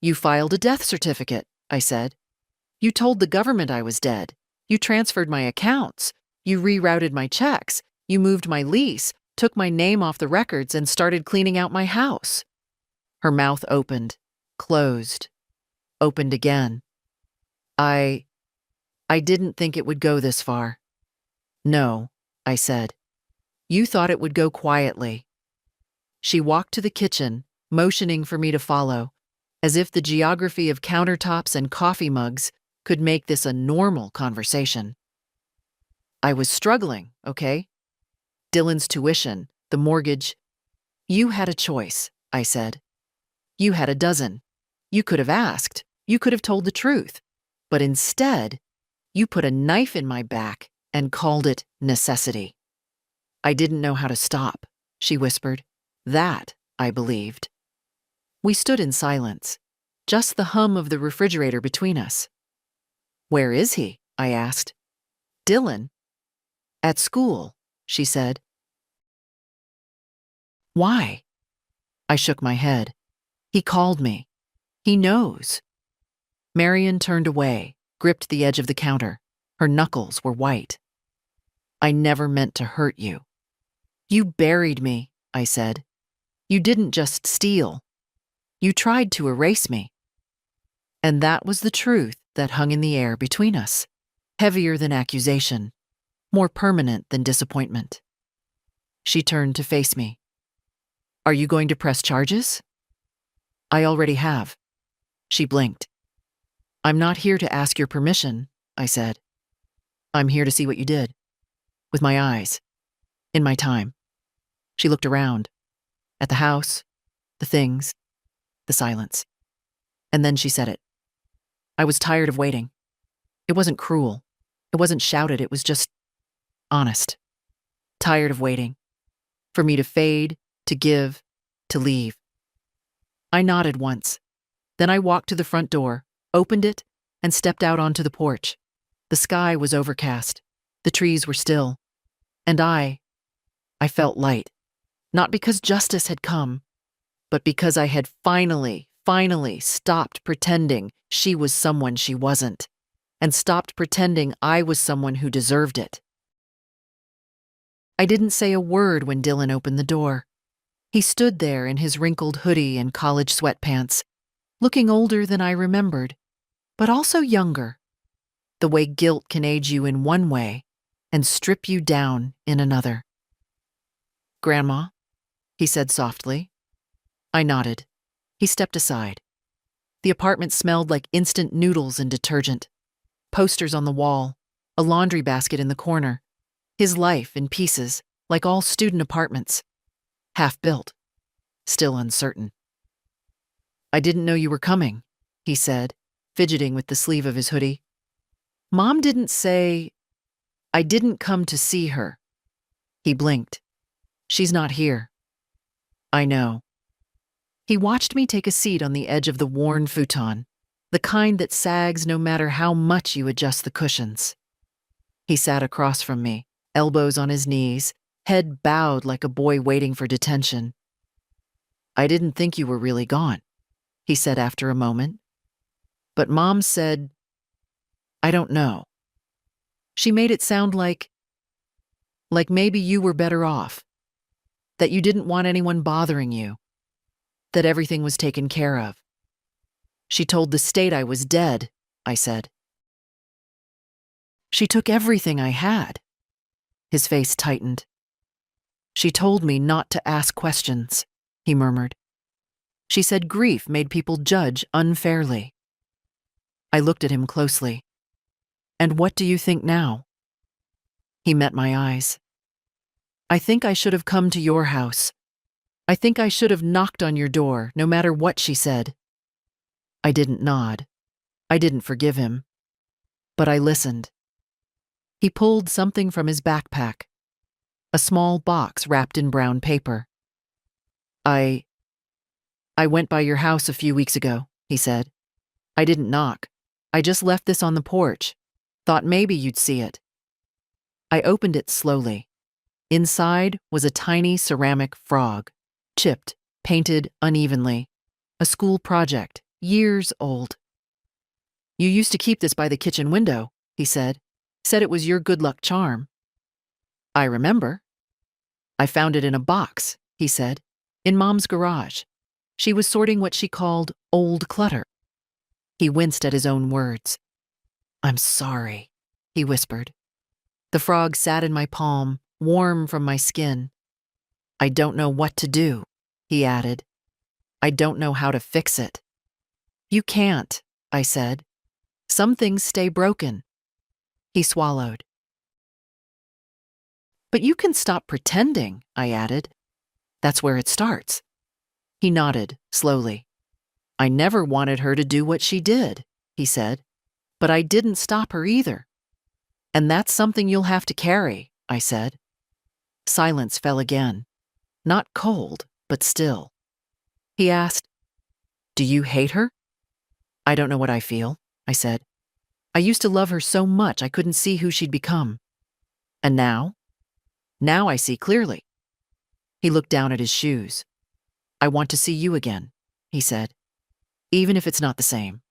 You filed a death certificate, I said. You told the government I was dead. You transferred my accounts. You rerouted my checks. You moved my lease, took my name off the records, and started cleaning out my house. Her mouth opened, closed, opened again. I didn't think it would go this far. No, I said. You thought it would go quietly. She walked to the kitchen, motioning for me to follow, as if the geography of countertops and coffee mugs could make this a normal conversation. I was struggling, okay? Dylan's tuition, the mortgage. You had a choice, I said. You had a dozen. You could have asked. You could have told the truth. But instead, you put a knife in my back and called it necessity. I didn't know how to stop, she whispered. That, I believed. We stood in silence, just the hum of the refrigerator between us. Where is he? I asked. Dylan. At school, she said. Why? I shook my head. He called me. He knows. Marion turned away, gripped the edge of the counter. Her knuckles were white. I never meant to hurt you. You buried me, I said. You didn't just steal. You tried to erase me. And that was the truth that hung in the air between us, heavier than accusation, more permanent than disappointment. She turned to face me. Are you going to press charges? I already have. She blinked. I'm not here to ask your permission, I said. I'm here to see what you did. With my eyes. In my time. She looked around. At the house, the things, the silence. And then she said it. I was tired of waiting. It wasn't cruel. It wasn't shouted. It was just honest. Tired of waiting. For me to fade, to give, to leave. I nodded once. Then I walked to the front door, opened it, and stepped out onto the porch. The sky was overcast. The trees were still. And I I felt light, not because justice had come, but because I had finally stopped pretending she was someone she wasn't, and stopped pretending I was someone who deserved it. I didn't say a word when Dylan opened the door. He stood there in his wrinkled hoodie and college sweatpants, looking older than I remembered, but also younger, the way guilt can age you in one way and strip you down in another. "Grandma?" he said softly. I nodded. He stepped aside. The apartment smelled like instant noodles and detergent. Posters on the wall, a laundry basket in the corner. His life in pieces, like all student apartments. Half-built. Still uncertain. "I didn't know you were coming," he said, fidgeting with the sleeve of his hoodie. "Mom didn't say I didn't come to see her." He blinked. "She's not here." "I know." He watched me take a seat on the edge of the worn futon, the kind that sags no matter how much you adjust the cushions. He sat across from me, elbows on his knees, head bowed like a boy waiting for detention. "I didn't think you were really gone," he said after a moment. "But Mom said, I don't know. She made it sound like maybe you were better off, that you didn't want anyone bothering you, that everything was taken care of. She told the state I was dead," I said. "She took everything I had." His face tightened. "She told me not to ask questions," he murmured. "She said grief made people judge unfairly." I looked at him closely. "And what do you think now?" He met my eyes. "I think I should have come to your house. I think I should have knocked on your door, no matter what she said." I didn't nod. I didn't forgive him. But I listened. He pulled something from his backpack, a small box wrapped in brown paper. I went by your house a few weeks ago," he said. "I didn't knock. I just left this on the porch. Thought maybe you'd see it." I opened it slowly. Inside was a tiny ceramic frog, chipped, painted unevenly. A school project, years old. "You used to keep this by the kitchen window," he said. "Said it was your good luck charm." "I remember." "I found it in a box," he said, "in Mom's garage. She was sorting what she called old clutter." He winced at his own words. "I'm sorry," he whispered. The frog sat in my palm, warm from my skin. "I don't know what to do," he added. "I don't know how to fix it." "You can't," I said. "Some things stay broken." He swallowed. "But you can stop pretending," I added. "That's where it starts." He nodded, slowly. "I never wanted her to do what she did," he said. "But I didn't stop her either." "And that's something you'll have to carry," I said. Silence fell again. Not cold, but still. He asked, "Do you hate her?" "I don't know what I feel," I said. "I used to love her so much I couldn't see who she'd become. And now? Now I see clearly." He looked down at his shoes. "I want to see you again," he said, "even if it's not the same."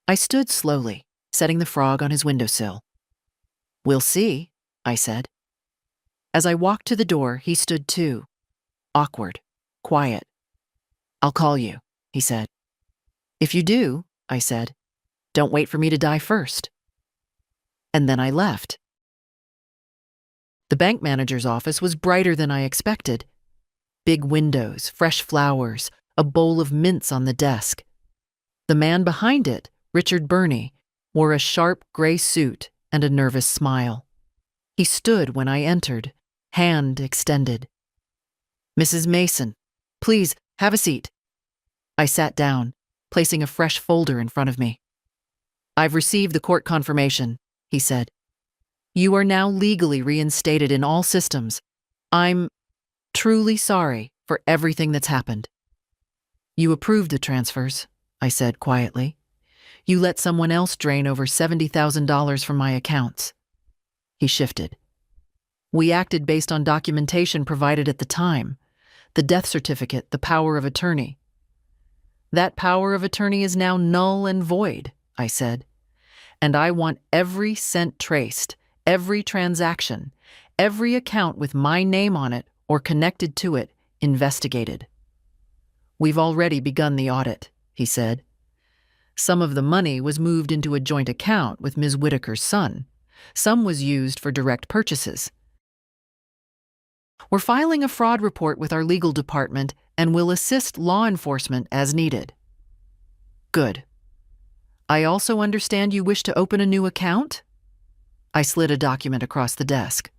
I stood slowly, setting the frog on his windowsill. "We'll see," I said. As I walked to the door, he stood too. Awkward, quiet. "I'll call you," he said. "If you do," I said, "don't wait for me to die first." And then I left. The bank manager's office was brighter than I expected. Big windows, fresh flowers, a bowl of mints on the desk. The man behind it, Richard Burney, wore a sharp gray suit and a nervous smile. He stood when I entered, hand extended. "Mrs. Mason, please, have a seat." I sat down, placing a fresh folder in front of me. "I've received the court confirmation," he said. "You are now legally reinstated in all systems. I'm truly sorry for everything that's happened." "You approved the transfers," I said quietly. "You let someone else drain over $70,000 from my accounts." He shifted. We acted based on documentation provided at the time. The death certificate, the power of attorney. That power of attorney is now null and void, I said. And I want every cent traced, every transaction, every account with my name on it or connected to it investigated. We've already begun the audit, he said. Some of the money was moved into a joint account with Ms. Whitaker's son. Some was used for direct purchases. We're filing a fraud report with our legal department and will assist law enforcement as needed. Good. I also understand you wish to open a new account? I slid a document across the desk.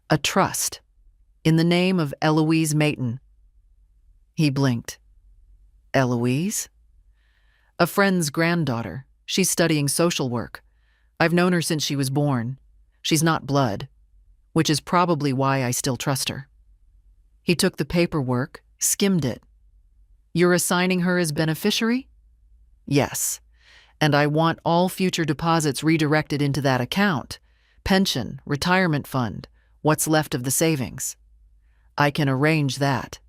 A trust, in the name of Eloise Mayton. He blinked. Eloise? A friend's granddaughter. She's studying social work. I've known her since she was born. She's not blood, which is probably why I still trust her. He took the paperwork, skimmed it. You're assigning her as beneficiary? Yes, and I want all future deposits redirected into that account. Pension, retirement fund, what's left of the savings. I can arrange that.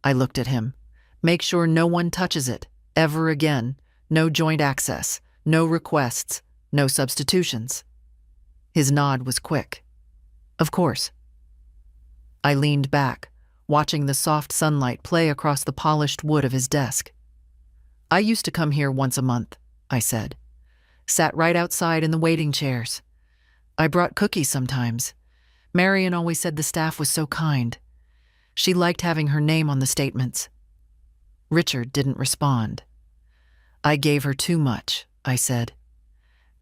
I looked at him. Make sure no one touches it, ever again. No joint access, no requests, no substitutions. His nod was quick. Of course. I leaned back, watching the soft sunlight play across the polished wood of his desk. I used to come here once a month, I said. Sat right outside in the waiting chairs. I brought cookies sometimes. Marion always said the staff was so kind. She liked having her name on the statements. Richard didn't respond. I gave her too much, I said.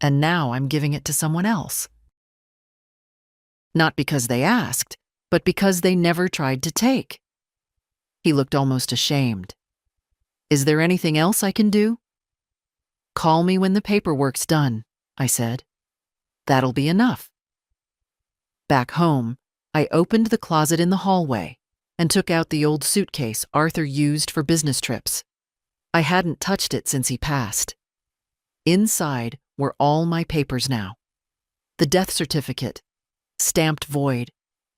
And now I'm giving it to someone else. Not because they asked, but because they never tried to take. He looked almost ashamed. Is there anything else I can do? Call me when the paperwork's done, I said. That'll be enough. Back home, I opened the closet in the hallway and took out the old suitcase Arthur used for business trips. I hadn't touched it since he passed. Inside were all my papers now. The death certificate, stamped void,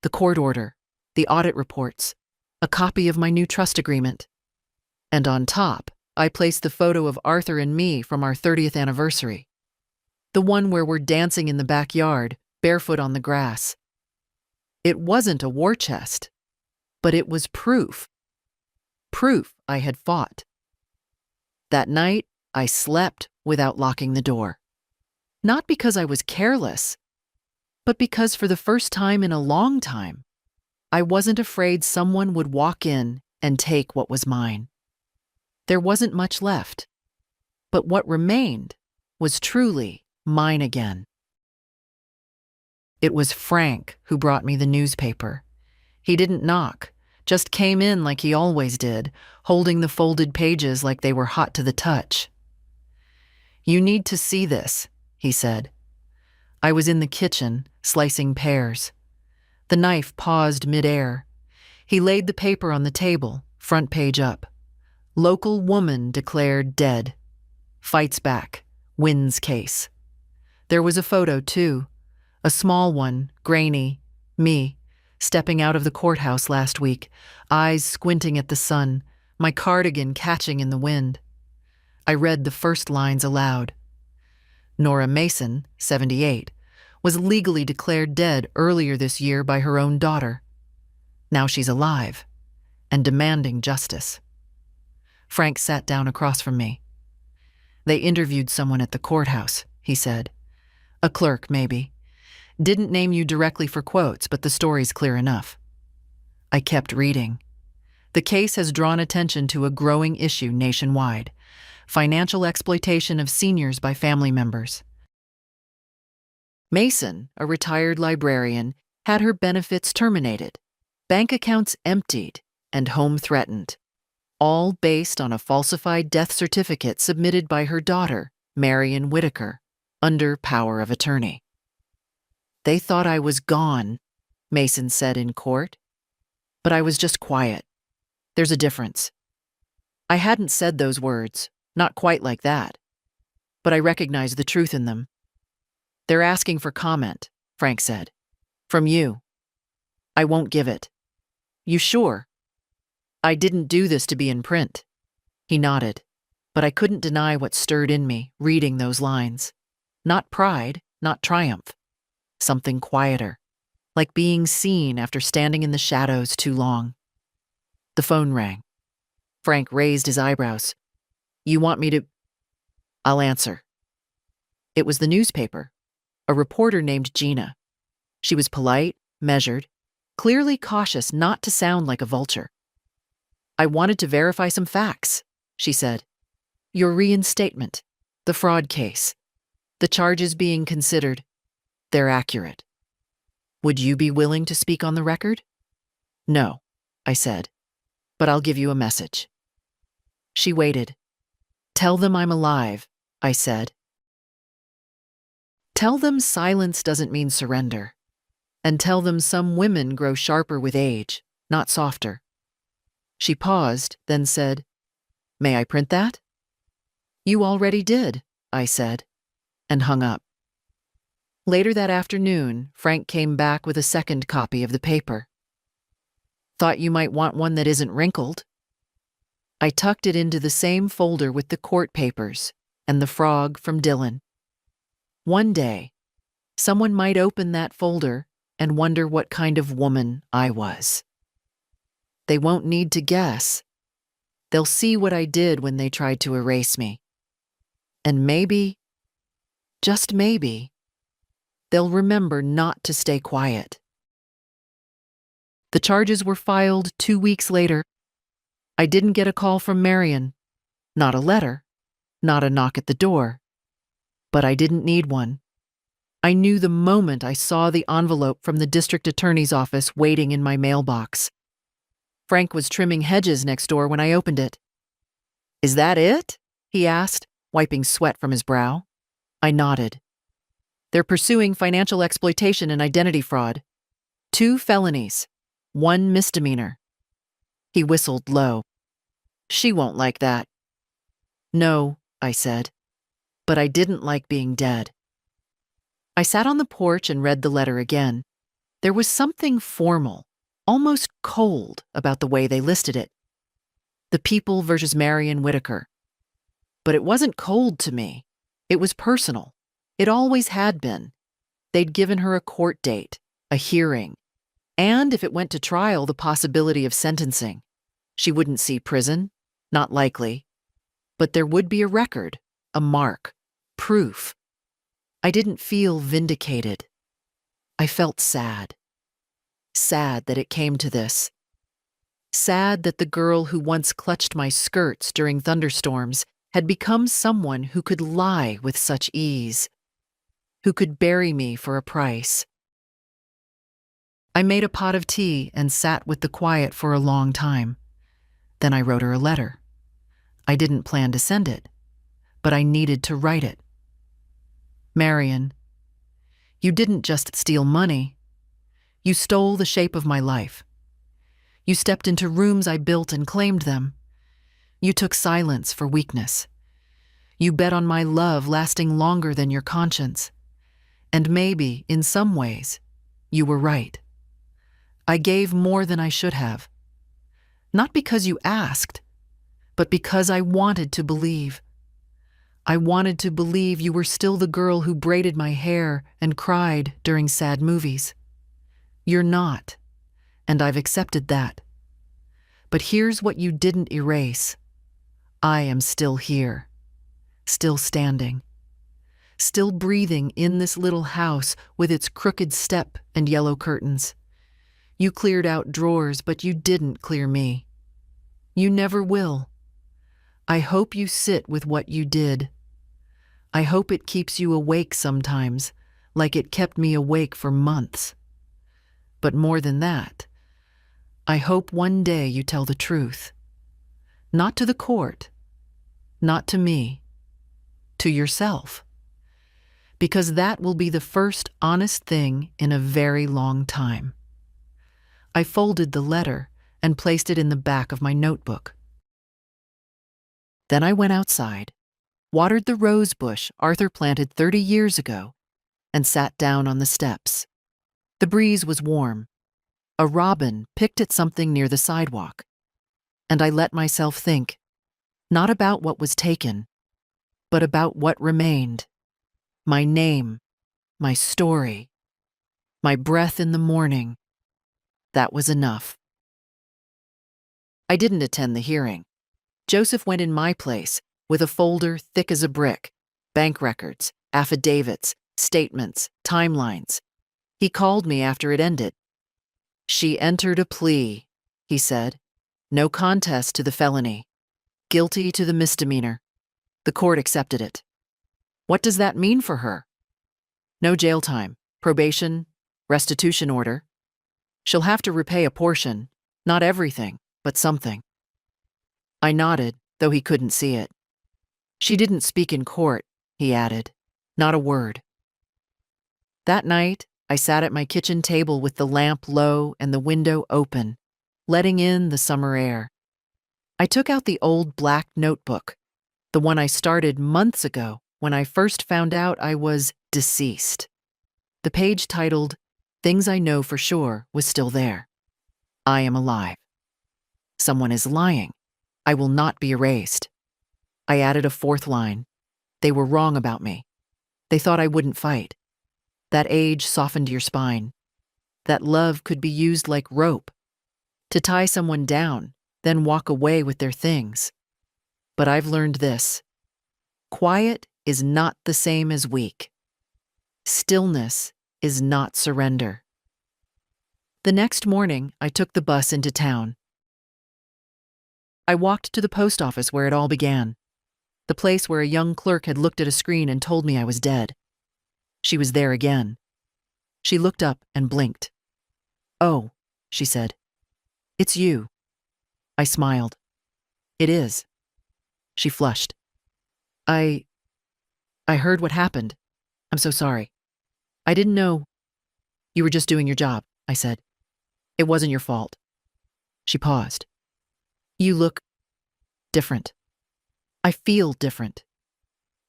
the court order, the audit reports, a copy of my new trust agreement. And on top, I placed the photo of Arthur and me from our 30th anniversary. The one where we're dancing in the backyard, barefoot on the grass. It wasn't a war chest, but it was proof. Proof I had fought. That night, I slept without locking the door. Not because I was careless, but because for the first time in a long time, I wasn't afraid someone would walk in and take what was mine. There wasn't much left, but what remained was truly mine again. It was Frank who brought me the newspaper. He didn't knock, just came in like he always did, holding the folded pages like they were hot to the touch. You need to see this, he said. I was in the kitchen, slicing pears. The knife paused midair. He laid the paper on the table, front page up. Local woman declared dead. Fights back, wins case. There was a photo, too. A small one, grainy, me, stepping out of the courthouse last week, eyes squinting at the sun, my cardigan catching in the wind. I read the first lines aloud. Nora Mason, 78, was legally declared dead earlier this year by her own daughter. Now she's alive and demanding justice. Frank sat down across from me. They interviewed someone at the courthouse, he said. A clerk, maybe. Didn't name you directly for quotes, but the story's clear enough. I kept reading. The case has drawn attention to a growing issue nationwide: financial exploitation of seniors by family members. Mason, a retired librarian, had her benefits terminated, bank accounts emptied, and home threatened, all based on a falsified death certificate submitted by her daughter, Marion Whitaker, under power of attorney. They thought I was gone, Mason said in court. But I was just quiet. There's a difference. I hadn't said those words, not quite like that. But I recognized the truth in them. They're asking for comment, Frank said. From you. I won't give it. You sure? I didn't do this to be in print. He nodded, but I couldn't deny what stirred in me, reading those lines. Not pride, not triumph. Something quieter, like being seen after standing in the shadows too long. The phone rang. Frank raised his eyebrows. You want me to? I'll answer. It was the newspaper, a reporter named Gina. She was polite, measured, clearly cautious not to sound like a vulture. I wanted to verify some facts, she said. Your reinstatement, the fraud case, the charges being considered, they're accurate. Would you be willing to speak on the record? No, I said, but I'll give you a message. She waited. Tell them I'm alive, I said. Tell them silence doesn't mean surrender. And tell them some women grow sharper with age, not softer. She paused, then said, May I print that? You already did, I said, and hung up. Later that afternoon, Frank came back with a second copy of the paper. Thought you might want one that isn't wrinkled. I tucked it into the same folder with the court papers and the frog from Dylan. One day, someone might open that folder and wonder what kind of woman I was. They won't need to guess. They'll see what I did when they tried to erase me. And maybe, just maybe, they'll remember not to stay quiet. The charges were filed 2 weeks later. I didn't get a call from Marion, not a letter, not a knock at the door. But I didn't need one. I knew the moment I saw the envelope from the district attorney's office waiting in my mailbox. Frank was trimming hedges next door when I opened it. Is that it? He asked, wiping sweat from his brow. I nodded. They're pursuing financial exploitation and identity fraud. 2 felonies, 1 misdemeanor. He whistled low. She won't like that. No, I said, but I didn't like being dead. I sat on the porch and read the letter again. There was something formal, almost cold, about the way they listed it. The People versus Marion Whitaker. But it wasn't cold to me. It was personal. It always had been. They'd given her a court date, a hearing, and if it went to trial, the possibility of sentencing. She wouldn't see prison, not likely. But there would be a record, a mark, proof. I didn't feel vindicated. I felt sad. Sad that it came to this. Sad that the girl who once clutched my skirts during thunderstorms had become someone who could lie with such ease, who could bury me for a price. I made a pot of tea and sat with the quiet for a long time. Then I wrote her a letter. I didn't plan to send it, but I needed to write it. Marion, you didn't just steal money. You stole the shape of my life. You stepped into rooms I built and claimed them. You took silence for weakness. You bet on my love lasting longer than your conscience. And maybe, in some ways, you were right. I gave more than I should have. Not because you asked, but because I wanted to believe. I wanted to believe you were still the girl who braided my hair and cried during sad movies. You're not, and I've accepted that. But here's what you didn't erase. I am still here, still standing, still breathing in this little house with its crooked step and yellow curtains. You cleared out drawers, but you didn't clear me. You never will. I hope you sit with what you did. I hope it keeps you awake sometimes, like it kept me awake for months. But more than that, I hope one day you tell the truth. Not to the court, not to me, to yourself. Because that will be the first honest thing in a very long time. I folded the letter and placed it in the back of my notebook. Then I went outside, watered the rose bush Arthur planted 30 years ago, and sat down on the steps. The breeze was warm. A robin picked at something near the sidewalk, and I let myself think, not about what was taken, but about what remained. My name, my story, my breath in the morning. That was enough. I didn't attend the hearing. Joseph went in my place with a folder thick as a brick, bank records, affidavits, statements, timelines. He called me after it ended. She entered a plea, he said. No contest to the felony. Guilty to the misdemeanor. The court accepted it. What does that mean for her? No jail time, probation, restitution order. She'll have to repay a portion, not everything, but something. I nodded, though he couldn't see it. She didn't speak in court, he added. Not a word. That night, I sat at my kitchen table with the lamp low and the window open, letting in the summer air. I took out the old black notebook, the one I started months ago when I first found out I was deceased. The page titled, Things I Know for Sure, was still there. I am alive. Someone is lying. I will not be erased. I added a fourth line. They were wrong about me. They thought I wouldn't fight. That age softened your spine. That love could be used like rope, to tie someone down, then walk away with their things. But I've learned this. Quiet is not the same as weak. Stillness is not surrender. The next morning, I took the bus into town. I walked to the post office where it all began, the place where a young clerk had looked at a screen and told me I was dead. She was there again. She looked up and blinked. "Oh," she said. "It's you." I smiled. "It is." She flushed. I heard what happened. I'm so sorry. I didn't know. You were just doing your job," I said. "It wasn't your fault." She paused. "You look different. I feel different."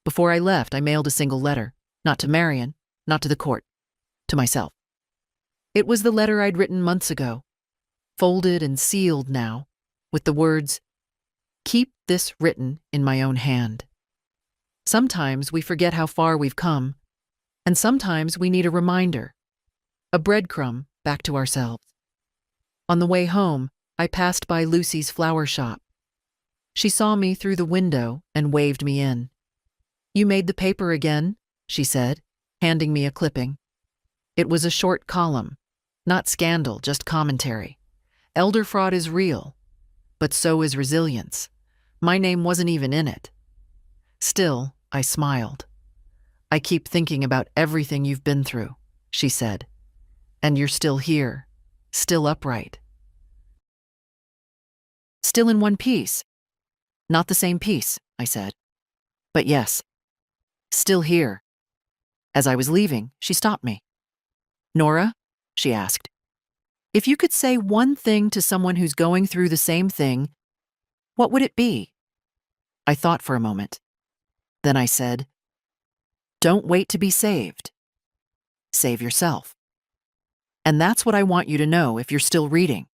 Before I left, I mailed a single letter, not to Marion, not to the court, to myself. It was the letter I'd written months ago, folded and sealed now, with the words, "Keep this written in my own hand." Sometimes we forget how far we've come, and sometimes we need a reminder, a breadcrumb back to ourselves. On the way home, I passed by Lucy's flower shop. She saw me through the window and waved me in. "You made the paper again," she said, handing me a clipping. It was a short column, not scandal, just commentary. Elder fraud is real, but so is resilience. My name wasn't even in it. Still, I smiled. "I keep thinking about everything you've been through," she said. "And you're still here, still upright. Still in one piece." "Not the same piece," I said. "But yes, still here." As I was leaving, she stopped me. "Nora," she asked, "if you could say one thing to someone who's going through the same thing, what would it be?" I thought for a moment. Then I said, "Don't wait to be saved. Save yourself." And that's what I want you to know if you're still reading.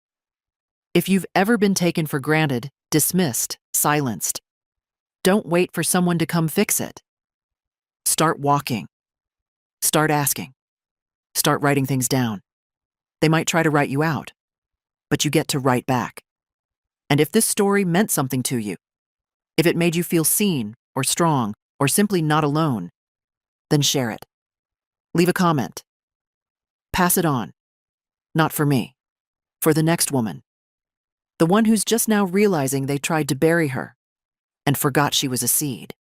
If you've ever been taken for granted, dismissed, silenced, don't wait for someone to come fix it. Start walking. Start asking. Start writing things down. They might try to write you out, but you get to write back. And if this story meant something to you, if it made you feel seen or strong or simply not alone, then share it. Leave a comment. Pass it on. Not for me, for the next woman. The one who's just now realizing they tried to bury her and forgot she was a seed.